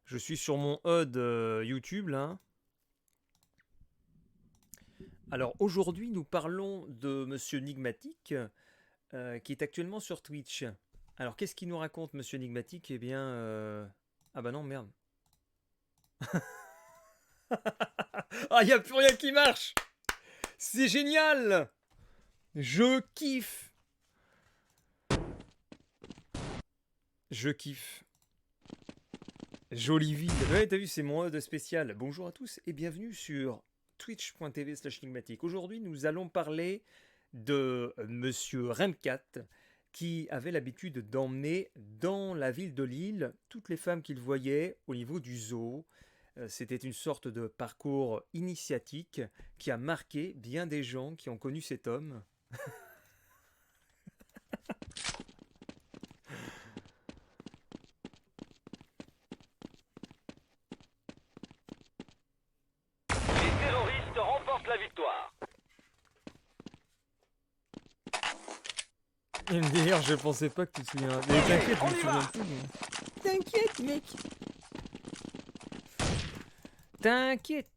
je suis sur mon HUD YouTube là. Alors aujourd'hui nous parlons de Monsieur Nigmatic qui est actuellement sur Twitch. Alors qu'est-ce qu'il nous raconte Monsieur Nigmatic? Eh bien... Ah bah non merde. Ah, il n'y a plus rien qui marche. C'est génial. Je kiffe. Je kiffe. Jolie ville. Ouais, t'as vu, c'est mon HUD spécial. Bonjour à tous et bienvenue sur twitch.tv/Nigmatic. Aujourd'hui, nous allons parler de Monsieur Remcat qui avait l'habitude d'emmener dans la ville de Lille toutes les femmes qu'il voyait au niveau du zoo. C'était une sorte de parcours initiatique qui a marqué bien des gens qui ont connu cet homme. Les terroristes remportent la victoire. MDR, je pensais pas que tu te souviens. Mais t'inquiète, je me souviens plus. Moi. T'inquiète, mec. T'inquiète.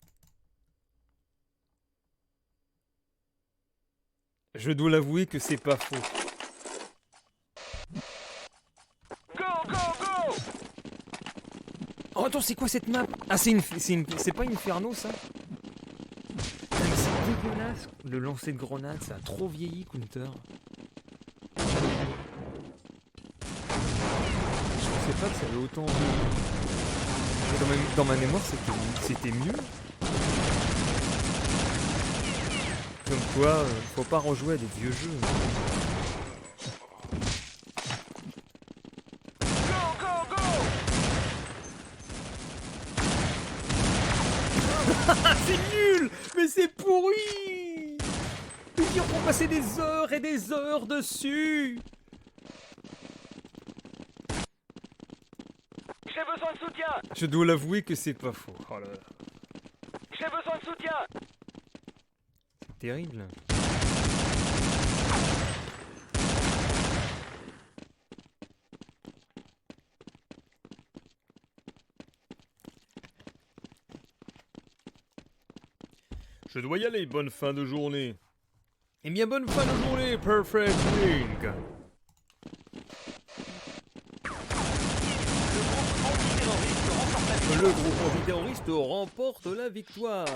Je dois l'avouer que c'est pas faux. Go, go, go! Oh attends, c'est quoi cette map? Ah, c'est pas Inferno ça? Ah, mais c'est dégueulasse. Le lancer de grenade, ça a trop vieilli, Counter. Je pensais pas que ça avait autant vieilli. Dans ma mémoire, c'était mieux. Comme quoi, faut pas rejouer à des vieux jeux. Go, go, go! C'est nul! Mais c'est pourri! Ils vont passer des heures et des heures dessus! J'ai besoin de soutien! Je dois l'avouer que c'est pas faux. Oh là là. J'ai besoin de soutien! C'est terrible. Je dois y aller, bonne fin de journée. Eh bien, bonne fin de journée, Perfect Link. Le groupe antiterroriste remporte la victoire.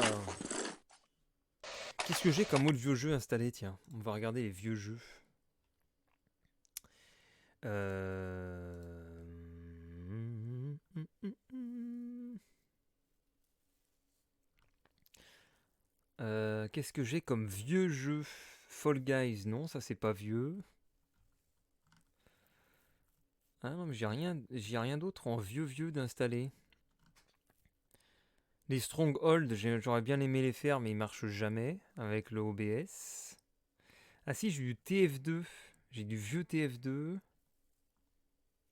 Qu'est-ce que j'ai comme autre vieux jeu installé? Tiens, on va regarder les vieux jeux. Qu'est-ce que j'ai comme vieux jeu? Fall Guys, non, ça c'est pas vieux. Ah non, mais j'ai rien d'autre en vieux d'installer. Les Stronghold, j'aurais bien aimé les faire, mais ils marchent jamais avec le OBS. Ah si, j'ai du TF2. J'ai du vieux TF2.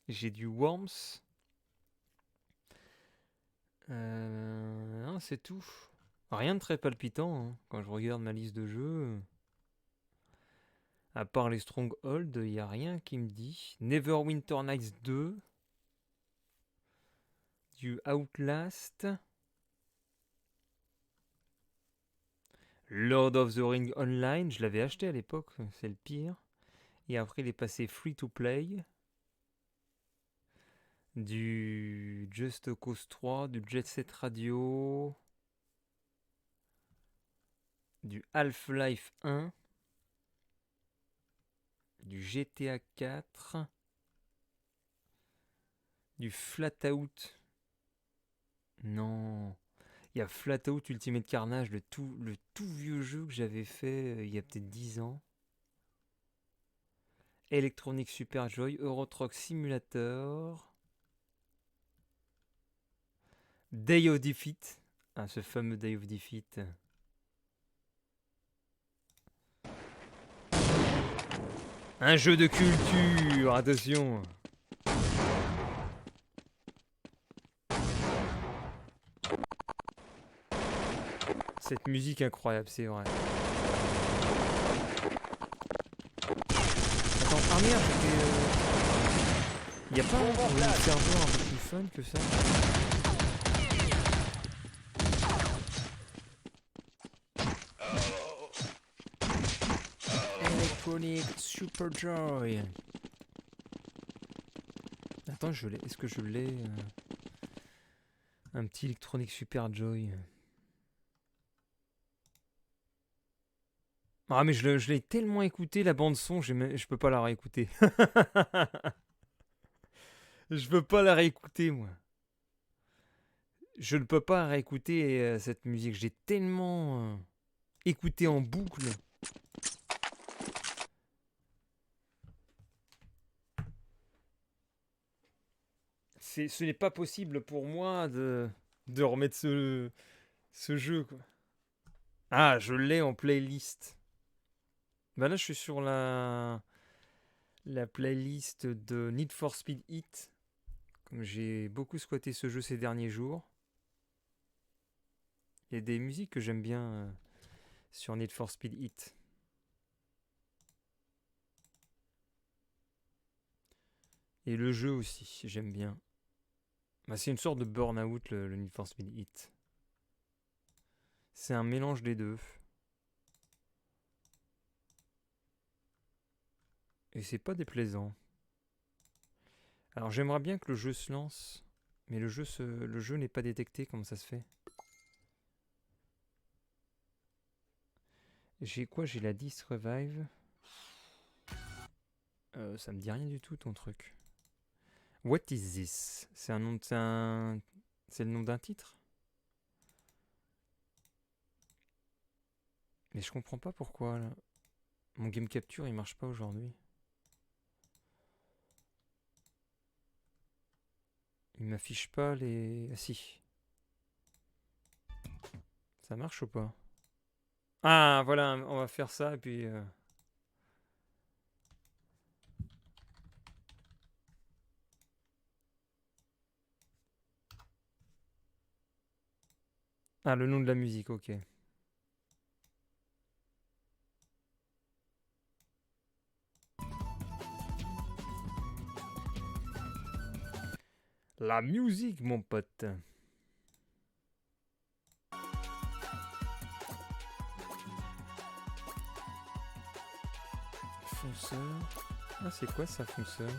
J'ai du Worms. Non, c'est tout. Rien de très palpitant hein, quand je regarde ma liste de jeux. À part les Stronghold, il n'y a rien qui me dit. Neverwinter Nights 2. Du Outlast. Lord of the Ring Online, je l'avais acheté à l'époque, c'est le pire. Et après, il est passé free to play. Du Just Cause 3, du Jet Set Radio. Du Half-Life 1. Du GTA 4. Du Flatout. Non. Il y a Flatout Ultimate Carnage, le tout vieux jeu que j'avais fait il y a peut-être 10 ans. Electronic Super Joy, Euro Truck Simulator. Day of Defeat. Ah, ce fameux Day of Defeat. Un jeu de culture, attention. Cette musique incroyable, c'est vrai. Attends, ah merde, y a pas un serveur un peu plus fun que ça? Electronic Super Joy. Attends, je l'ai. Est-ce que je l'ai un petit Electronic Super Joy. Ah mais je l'ai tellement écouté la bande son, je peux pas la réécouter. Je peux pas la réécouter moi. Je ne peux pas réécouter cette musique. J'ai tellement écouté en boucle. Ce n'est pas possible pour moi de remettre ce jeu quoi. Ah, je l'ai en playlist. Bah là, je suis sur la playlist de Need for Speed Heat. Comme j'ai beaucoup squatté ce jeu ces derniers jours. Il y a des musiques que j'aime bien sur Need for Speed Heat. Et le jeu aussi, j'aime bien. Bah, c'est une sorte de burn-out, le Need for Speed Heat. C'est un mélange des deux. Et c'est pas déplaisant. Alors j'aimerais bien que le jeu se lance, mais le jeu n'est pas détecté, comment ça se fait? J'ai quoi? J'ai la 10 Revive. Ça me dit rien du tout ton truc. What is this? C'est un nom c'est le nom d'un titre? Mais je comprends pas pourquoi là. Mon game capture il marche pas aujourd'hui. Il m'affiche pas les... Ah si. Ça marche ou pas? Ah voilà, on va faire ça et puis... Ah, le nom de la musique, ok. La musique, mon pote. Fonceur. Ah, c'est quoi ça, fonceur?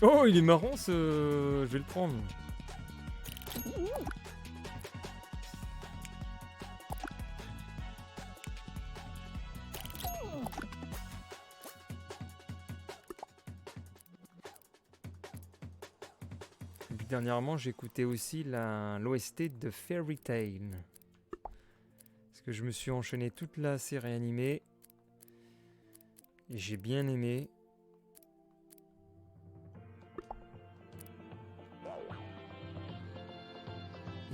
Oh, il est marrant ce... Je vais le prendre. Dernièrement, j'écoutais aussi l'OST de Fairy Tail. Parce que je me suis enchaîné toute la série animée. Et j'ai bien aimé.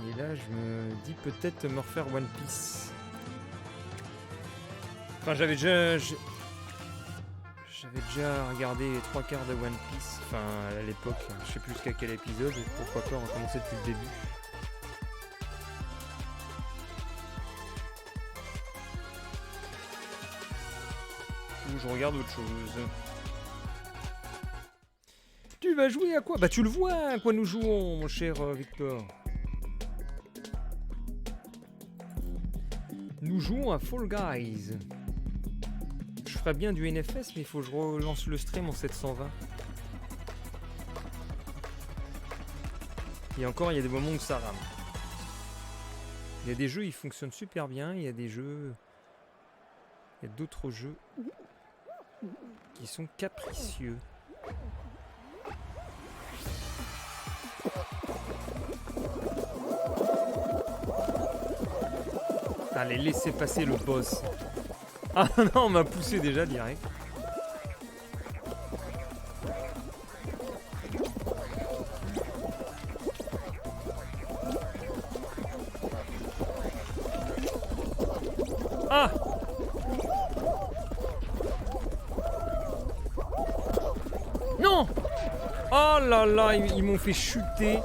Et là, je me dis peut-être me refaire One Piece. Enfin, j'avais déjà regardé les 3/4 de One Piece, enfin à l'époque, je sais plus jusqu'à quel épisode, et pourquoi pas recommencer depuis le début. Ou je regarde autre chose. Tu vas jouer à quoi? Bah tu le vois à quoi nous jouons, mon cher Victor. Nous jouons à Fall Guys. Je ferais bien du NFS, mais il faut que je relance le stream en 720. Et encore, il y a des moments où ça rame. Il y a des jeux, ils fonctionnent super bien. Il y a des jeux... Il y a d'autres jeux qui sont capricieux. Allez, laissez passer le boss. Ah non, on m'a poussé déjà direct. Ah! Non! Oh là là, ils m'ont fait chuter.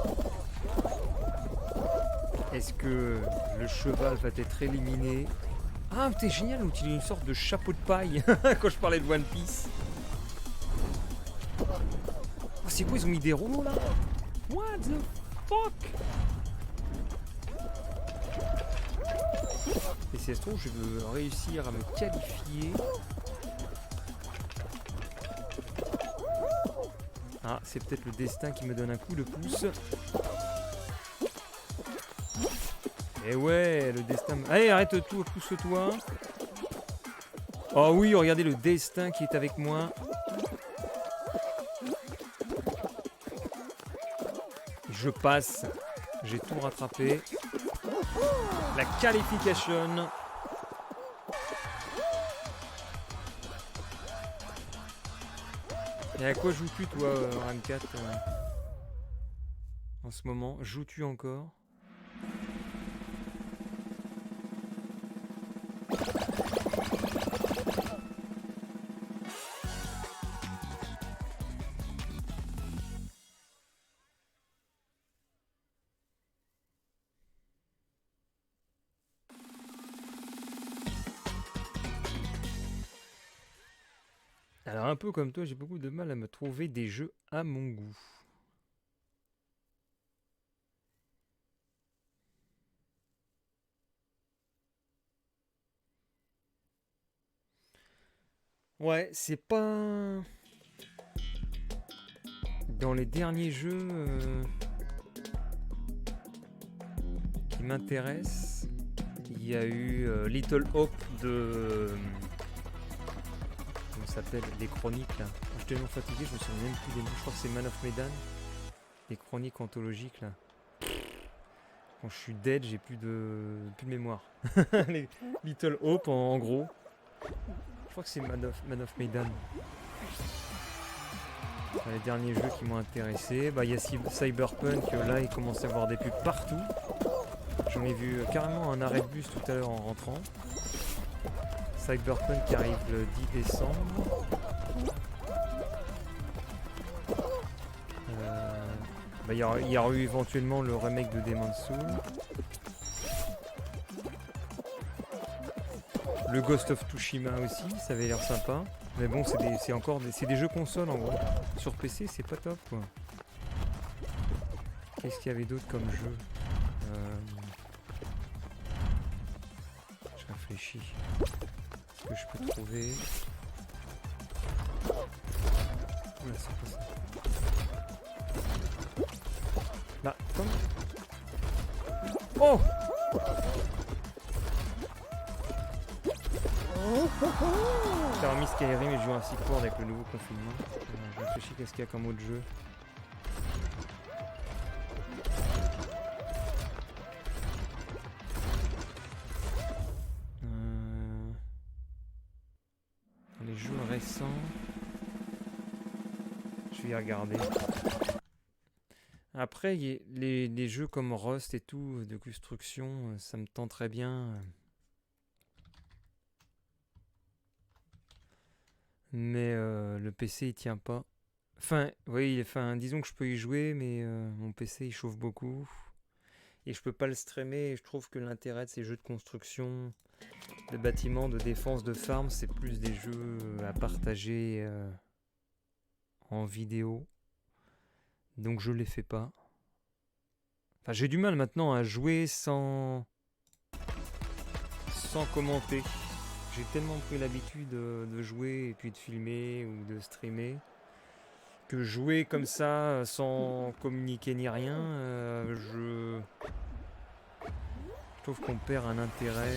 Est-ce que le cheval va être éliminé? Ah, c'est génial, on utilise une sorte de chapeau de paille quand je parlais de One Piece. Oh, c'est quoi, ils ont mis des rouleaux là? What the fuck? Et si ça se trouve, je veux réussir à me qualifier. Ah, c'est peut-être le destin qui me donne un coup de pouce. Et ouais, le destin... Allez, arrête-toi, pousse-toi. Oh oui, regardez le destin qui est avec moi. Je passe. J'ai tout rattrapé. La qualification. Et à quoi joues-tu, toi, Ram4 en ce moment? Joues-tu encore? Alors un peu comme toi, j'ai beaucoup de mal à me trouver des jeux à mon goût. Ouais, c'est pas... Dans les derniers jeux qui m'intéressent, il y a eu Little Hope de... Comment ça s'appelle? Les chroniques là. Je suis tellement fatigué, je me souviens même plus des noms. Je crois que c'est Man of Medan. Les chroniques anthologiques là. Quand je suis dead, j'ai plus de mémoire. Les Little Hope en gros. Je crois que c'est Man of Medan. Dans les derniers jeux qui m'ont intéressé. Bah il y a Cyberpunk, là il commence à y avoir des pubs partout. J'en ai vu carrément un arrêt de bus tout à l'heure en rentrant. Cyberpunk qui arrive le 10 décembre. Bah, il y aura eu éventuellement le remake de Demon's Souls. Le Ghost of Tsushima aussi, ça avait l'air sympa. Mais bon, c'est des jeux console en gros. Sur PC, c'est pas top quoi. Qu'est-ce qu'il y avait d'autre comme jeu? Je réfléchis. Est-ce que je peux trouver? Oula, c'est pas ça. Là, comme... Oh! J'ai remis Skyrim et Jurassic World avec le nouveau confinement. Je réfléchis qu'est-ce qu'il y a comme autre jeu. Les jeux récents. Je vais y regarder. Après, les jeux comme Rust et tout, de construction, ça me tenterait bien. Mais le PC il tient pas. Enfin, oui, enfin, disons que je peux y jouer, mais mon PC il chauffe beaucoup. Et je peux pas le streamer. Et je trouve que l'intérêt de ces jeux de construction, de bâtiments, de défense, de farm, c'est plus des jeux à partager en vidéo. Donc je les fais pas. Enfin, j'ai du mal maintenant à jouer sans commenter. J'ai tellement pris l'habitude de jouer et puis de filmer ou de streamer que jouer comme ça sans communiquer ni rien, je trouve qu'on perd un intérêt.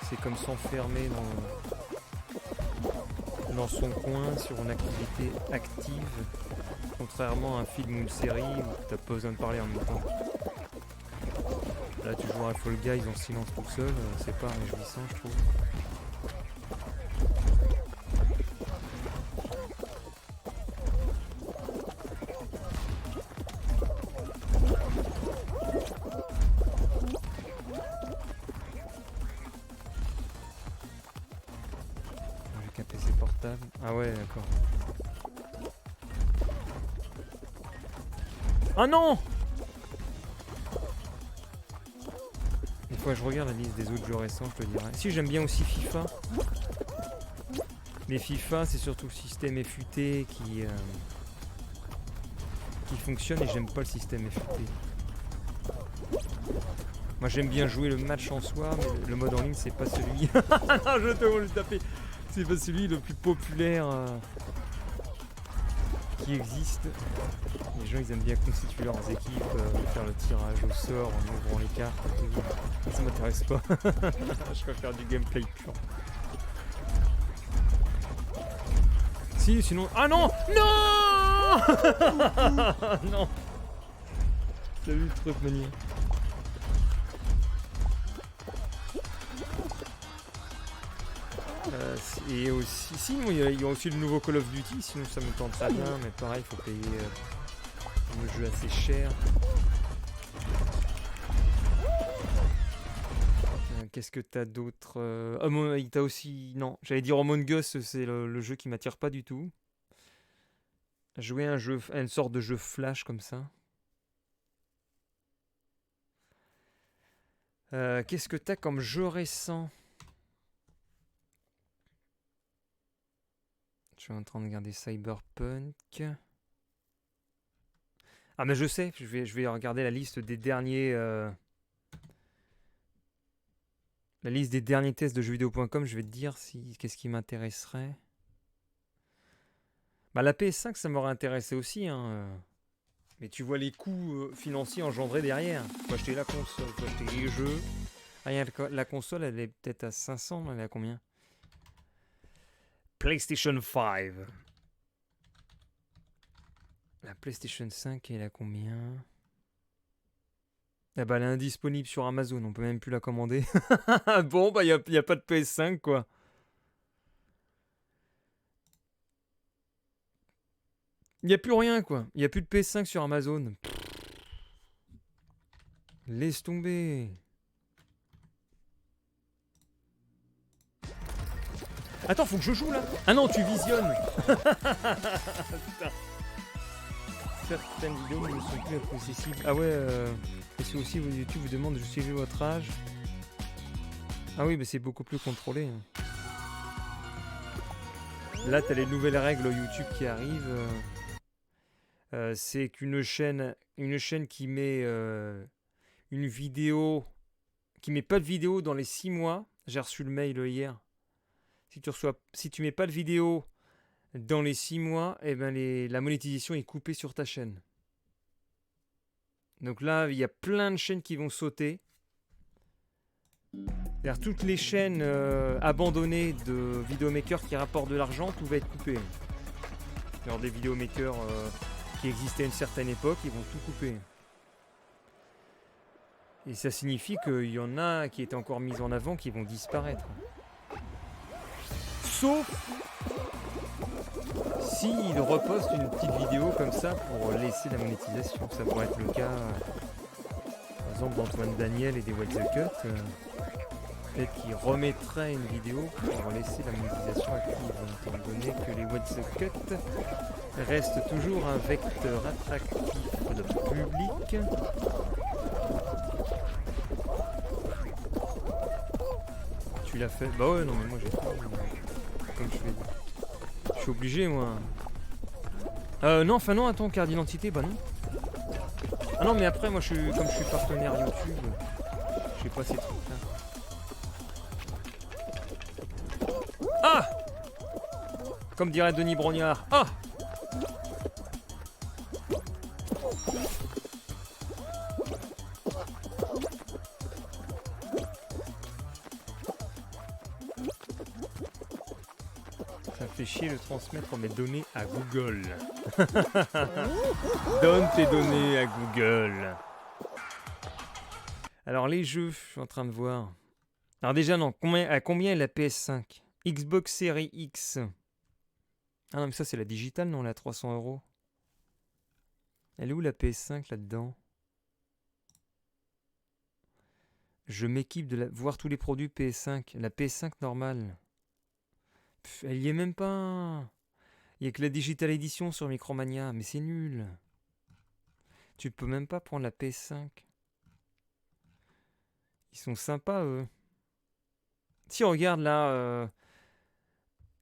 C'est comme s'enfermer dans son coin sur une activité active, contrairement à un film ou une série où t'as pas besoin de parler en même temps. Là tu joues à Fall Guys en silence tout seul, c'est pas réjouissant je trouve. J'ai qu'un PC portable. Ah ouais d'accord. Ah non! Une fois je regarde la liste des autres jeux récents, je te dirais. Si j'aime bien aussi FIFA. Mais FIFA c'est surtout le système FUT qui fonctionne et j'aime pas le système FUT. Moi j'aime bien jouer le match en soi, mais le mode en ligne c'est pas celui. Non, je te vois le taper. C'est pas celui le plus populaire qui existe. Les gens ils aiment bien constituer leurs équipes, faire le tirage au sort en ouvrant les cartes et tout. Ça m'intéresse pas. Je préfère du gameplay pur. Si, sinon. Ah non! Non! Non! T'as vu le truc manier? Et aussi, sinon il y a aussi le nouveau Call of Duty, sinon ça me tente très bien, mais pareil, il faut payer le jeu assez cher. Qu'est-ce que t'as d'autre? T'as aussi... Non, j'allais dire Among Us, c'est le jeu qui m'attire pas du tout. Jouer à une sorte de jeu flash comme ça. Qu'est-ce que t'as comme jeu récent? Je suis en train de regarder Cyberpunk. Ah mais je sais, je vais regarder la liste des derniers... La liste des derniers tests de jeuxvideo.com, je vais te dire qu'est-ce qui m'intéresserait. Bah la PS5 ça m'aurait intéressé aussi, hein. Mais tu vois les coûts financiers engendrés derrière. Faut acheter la console, faut acheter les jeux. Ah, la console elle est peut-être à 500, elle est à combien? PlayStation 5. La PlayStation 5 elle est à combien? Eh bah elle est indisponible sur Amazon, on peut même plus la commander. Bon bah y a pas de PS5 quoi. Y a plus rien quoi. Y a plus de PS5 sur Amazon. Laisse tomber. Attends, faut que je joue là. Ah non, tu visionnes. Putain. Certaines vidéos ne sont plus accessibles. Ah ouais, parce que aussi YouTube vous demande de justifier votre âge. Ah oui, mais c'est beaucoup plus contrôlé. Là, t'as les nouvelles règles YouTube qui arrivent. C'est qu'une chaîne qui met une vidéo, qui met pas de vidéo dans les 6 mois. J'ai reçu le mail hier. Si tu mets pas de vidéo dans les 6 mois, eh ben la monétisation est coupée sur ta chaîne. Donc là, il y a plein de chaînes qui vont sauter. C'est-à-dire toutes les chaînes abandonnées de vidéomakers qui rapportent de l'argent, tout va être coupé. Alors des vidéomakers qui existaient à une certaine époque, ils vont tout couper. Et ça signifie qu'il y en a qui étaient encore mis en avant qui vont disparaître. Sauf s'ils repostent une petite vidéo comme ça pour laisser la monétisation. Ça pourrait être le cas, par exemple, d'Antoine Daniel et des What the Cut. Peut-être qu'il remettrait une vidéo pour laisser la monétisation active, étant donné que les What's the Cut restent toujours un vecteur attractif de public. Tu l'as fait? Bah ouais, non mais moi j'ai pas, comme je fais. Je suis obligé moi. Non, enfin non, attends, carte d'identité, bah non. Ah non mais après moi comme je suis partenaire YouTube, je sais pas ces trucs là. Ah! Comme dirait Denis Brognard. Ah! Ça fait chier de transmettre mes données à Google. Donne tes données à Google. Alors les jeux, je suis en train de voir. Alors déjà non, à combien est la PS5? Xbox Series X. Ah non mais ça c'est la digitale non, la 300 €. Elle est où la PS5 là-dedans? Je m'équipe de voir tous les produits PS5. La PS5 normale. Pff, elle y est même pas. Il n'y a que la Digital Edition sur Micromania. Mais c'est nul. Tu peux même pas prendre la PS5. Ils sont sympas eux. Si on regarde là,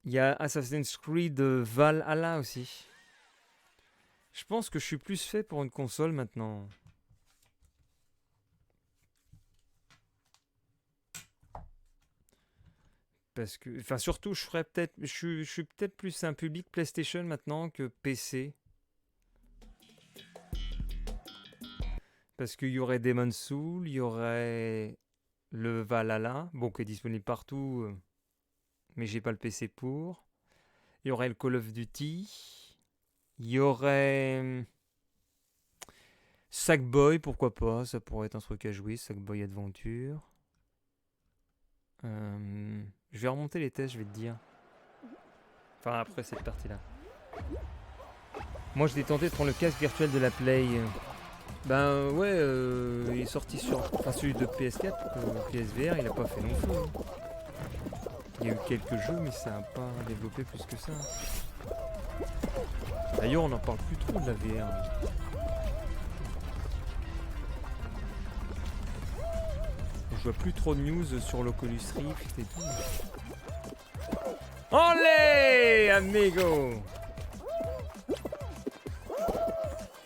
il y a Assassin's Creed Valhalla aussi. Je pense que je suis plus fait pour une console maintenant. Parce que, enfin surtout, je suis peut-être plus un public PlayStation maintenant que PC. Parce qu'il y aurait Demon's Souls, il y aurait le Valhalla, bon qui est disponible partout, mais j'ai pas le PC pour. Il y aurait le Call of Duty. Il y aurait Sackboy, pourquoi pas, ça pourrait être un truc à jouer, Sackboy Adventure. Je vais remonter les tests, je vais te dire. Enfin après cette partie-là. Moi je l'ai tenté de prendre le casque virtuel de la Play. Ben ouais, il est sorti sur... Enfin celui de PS4, PSVR, il a pas fait long feu. Il y a eu quelques jeux, mais ça n'a pas développé plus que ça. D'ailleurs, on n'en parle plus trop de la VR. Je vois plus trop de news sur l'Oculus Rift et tout. Olé, amigo!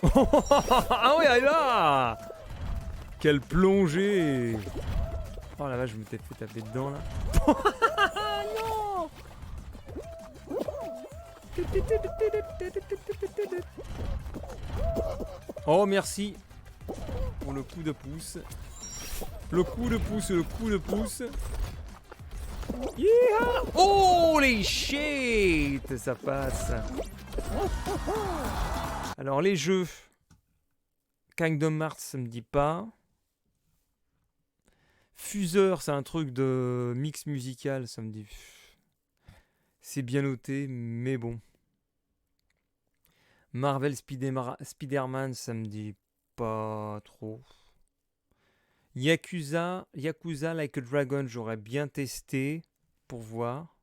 Ah oui, là! Quelle plongée! Oh la vache, je me t'ai fait taper dedans là. Non! Oh merci pour le coup de pouce. Le coup de pouce, le coup de pouce. Yeah! Holy shit! Ça passe. Alors les jeux. Kingdom Hearts, ça me dit pas. Fuseur, c'est un truc de mix musical, ça me dit. C'est bien noté, mais bon. Marvel Spider-Man, ça me dit pas trop. Yakuza Like a Dragon, j'aurais bien testé pour voir.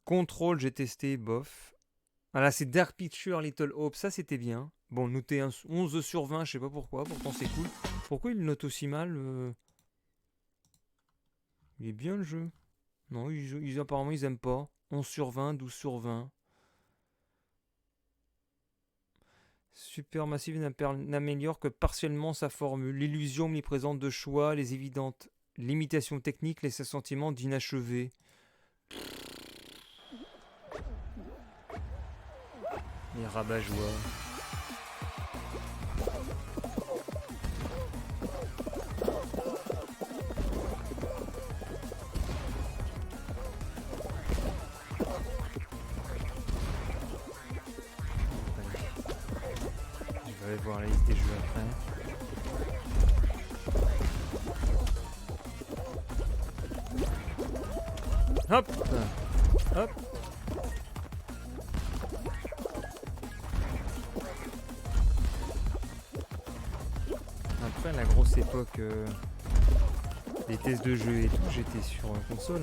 Control, j'ai testé, bof. Voilà, c'est Dark Picture Little Hope, ça c'était bien. Bon, noté 11 sur 20, je sais pas pourquoi, pourtant c'est cool. Pourquoi il note aussi mal Il est bien le jeu. Non, apparemment ils aiment pas. 11 sur 20, 12 sur 20. Supermassive n'améliore que partiellement sa formule. L'illusion omniprésente de choix, les évidentes limitations techniques laissent un sentiment d'inachevé. Les rabat-joie. Je vais voir la liste des jeux après. Hop! Hop! Après la grosse époque les tests de jeu et tout, j'étais sur console.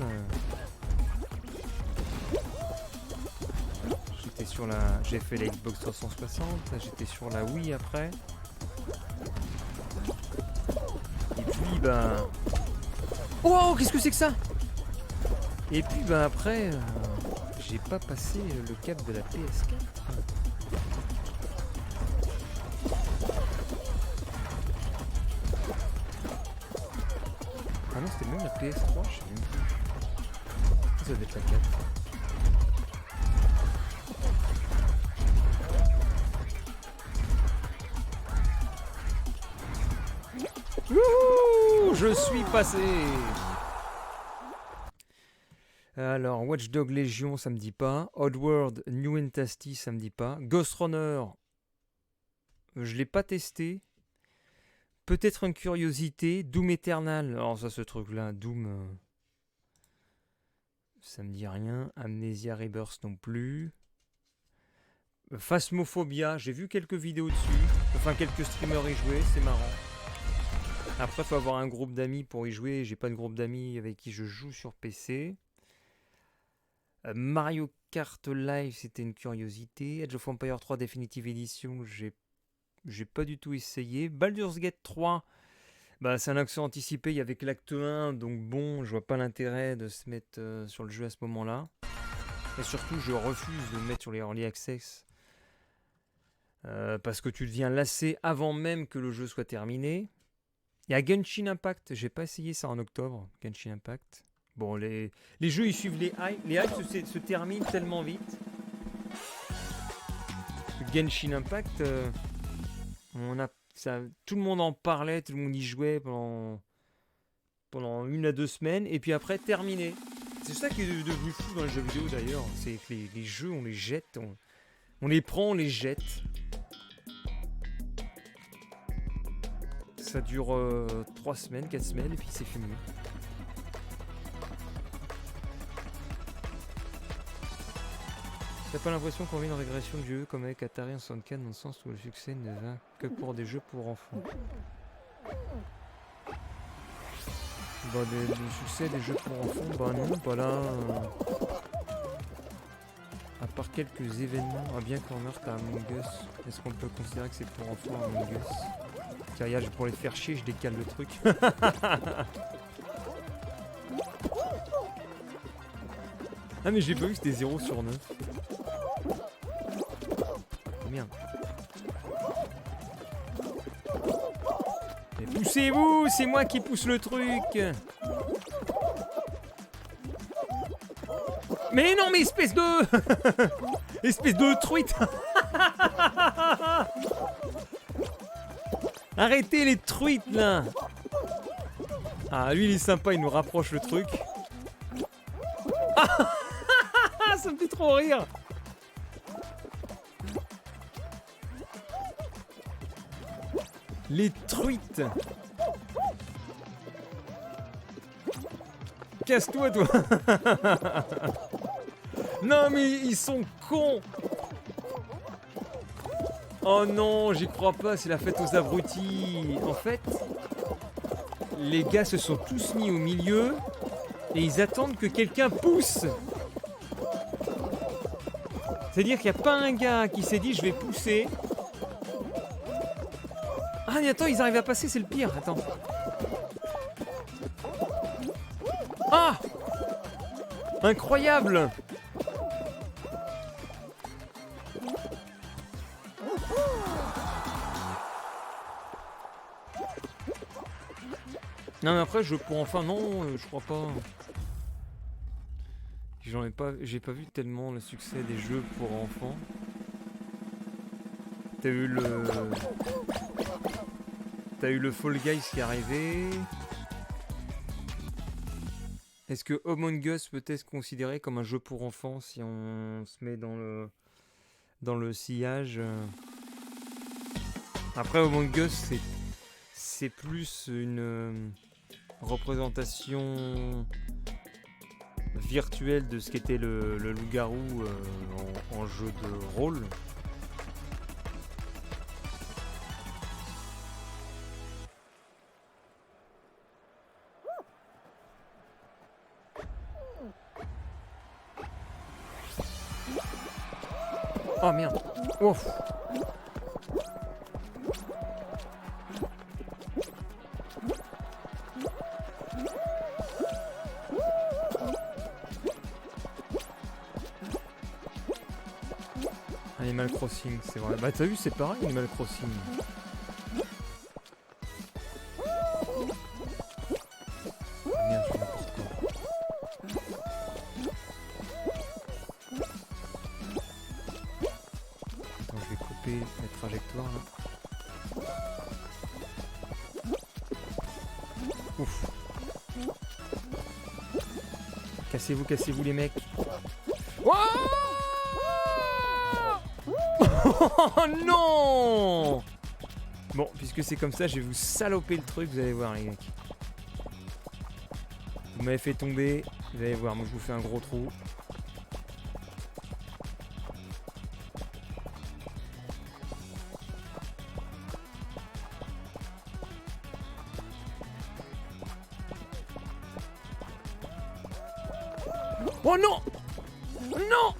J'étais sur la... J'ai fait la Xbox 360, j'étais sur la Wii après. Et puis ben... Oh, qu'est-ce que c'est que ça? Et puis ben après, j'ai pas passé le cap de la PS4. Ah non, c'était même la PS3, je sais même plus. Ça doit être la 4. Wouhou, je suis passé. Alors, Watch Dogs Legion, ça me dit pas. Oddworld New and Tasty, ça me dit pas. Ghost Runner, je l'ai pas testé. Peut-être une curiosité. Doom Eternal, alors ça, ce truc-là, Doom, ça me dit rien. Amnesia Rebirth non plus. Phasmophobia, j'ai vu quelques vidéos dessus. Enfin, quelques streamers y jouaient, c'est marrant. Après, il faut avoir un groupe d'amis pour y jouer. J'ai pas de groupe d'amis avec qui je joue sur PC. Mario Kart Live, c'était une curiosité. Age of Empires 3 Definitive Edition, j'ai pas du tout essayé. Baldur's Gate 3, bah, c'est un accès anticipé, il y avait que l'acte 1, donc bon, je vois pas l'intérêt de se mettre sur le jeu à ce moment-là. Et surtout, je refuse de me mettre sur les Early Access. Parce que tu deviens lassé avant même que le jeu soit terminé. Il y a Genshin Impact, j'ai pas essayé ça en octobre, Genshin Impact. Bon, les jeux, ils suivent les hypes. Les hypes se terminent tellement vite. Genshin Impact, tout le monde en parlait, tout le monde y jouait pendant 1 à 2 semaines. Et puis après, terminé. C'est ça qui est devenu fou dans les jeux vidéo d'ailleurs. C'est que les jeux, on les jette. On les prend, on les jette. Ça dure 3 semaines, 4 semaines, et puis c'est fini. T'as pas l'impression qu'on vit une régression du jeu comme avec Atari en 64 dans le sens où le succès ne va que pour des jeux pour enfants? Bah, le succès des jeux pour enfants, bah non, pas là. À part quelques événements, bien qu'on meurt à Among Us, est-ce qu'on peut considérer que c'est pour enfants Among Us? Tiens, regarde, pour les faire chier, je décale le truc. Ah mais j'ai pas vu que c'était 0 sur 9. Merde. Mais poussez-vous, c'est moi qui pousse le truc. Mais non, mais espèce de... espèce de truite. Arrêtez les truites là. Ah, lui il est sympa, il nous rapproche le truc. Ça me fait trop rire. Les truites. Casse-toi, toi. Non, mais ils sont cons. Oh non, j'y crois pas, c'est la fête aux abrutis. En fait, les gars se sont tous mis au milieu et ils attendent que quelqu'un pousse. C'est-à-dire qu'il n'y a pas un gars qui s'est dit je vais pousser. Ah mais attends, ils arrivent à passer, c'est le pire. Attends. Ah, incroyable. Non mais après, pour enfants, non, je crois pas. J'ai pas vu tellement le succès des jeux pour enfants. T'as eu le Fall Guys qui est arrivé. Est-ce que Among Us peut être considéré comme un jeu pour enfants si on se met dans le sillage? Après, Among Us, c'est plus une représentation virtuelle de ce qu'était le loup-garou en jeu de rôle. Oh merde. Ouf. Animal Crossing, c'est vrai. Bah t'as vu, c'est pareil, Animal Crossing. Ah, merde, je fais n'importe quoi. Attends, je vais couper la trajectoire là. Ouf. Cassez-vous, cassez-vous les mecs. Wouah. Oh non! Bon, puisque c'est comme ça, je vais vous saloper le truc, vous allez voir les mecs. Vous m'avez fait tomber, vous allez voir, moi je vous fais un gros trou. Oh non! Non!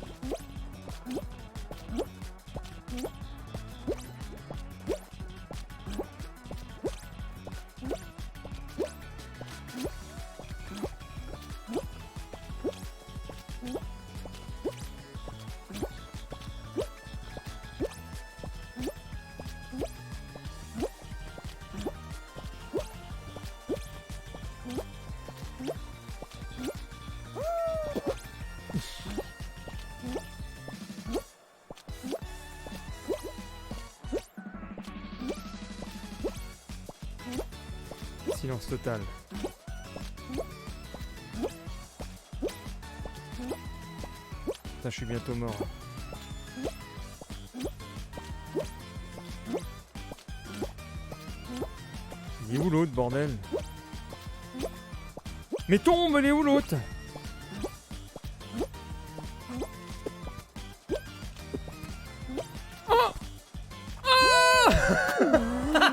Silence total. Putain, je suis bientôt mort. Il est où l'autre, bordel? Mais tombe, elle est où l'autre? Oh!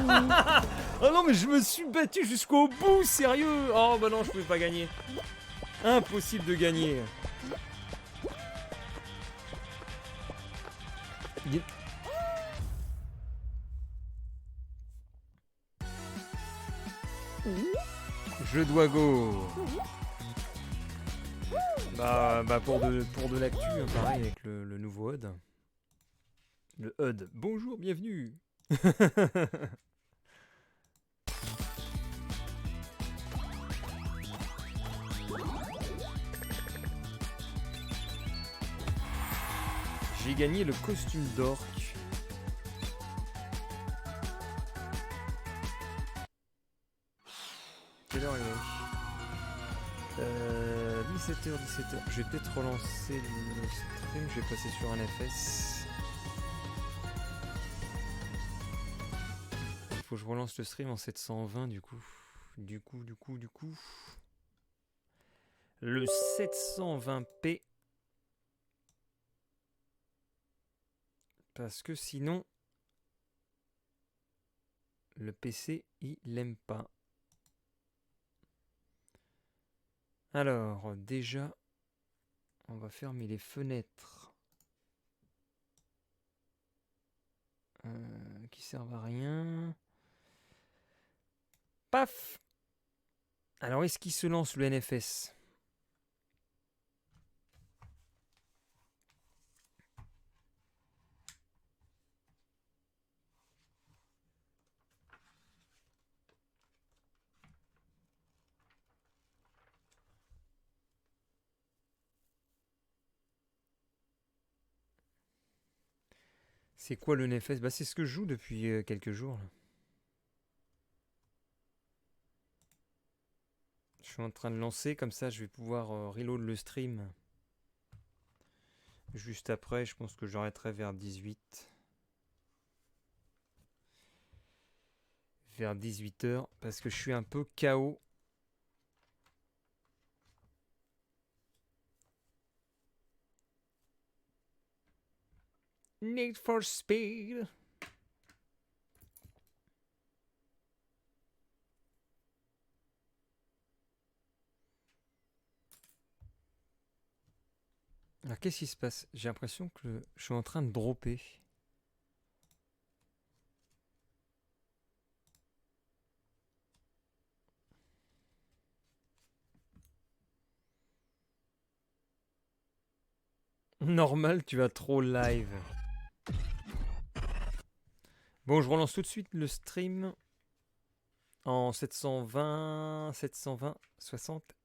Ah! Oh non, mais je me suis battu jusqu'au bout, sérieux! Oh bah non, je pouvais pas gagner. Impossible de gagner. Je dois go. Bah pour de l'actu, hein, pareil avec le nouveau HUD. Le HUD. Bonjour, bienvenue. J'ai gagné le costume d'orque. Quelle heure il est 17h, 17h. Je vais peut-être relancer le stream. Je vais passer sur un FS. Il faut que je relance le stream en 720 du coup. Du coup. Le 720p. Parce que sinon, le PC, il l'aime pas. Alors, déjà, on va fermer les fenêtres qui servent à rien. Paf! Alors, est-ce qu'il se lance le NFS? C'est quoi le NFS? Bah, c'est ce que je joue depuis quelques jours, là. Je suis en train de lancer, comme ça je vais pouvoir reload le stream. Juste après, je pense que j'arrêterai vers 18. Vers 18h, parce que je suis un peu KO. Need for Speed. Ah, Alors qu'est-ce qui se passe? J'ai l'impression que je suis en train de dropper. Normal, tu vas trop live. Bon, je relance tout de suite le stream en 720, 60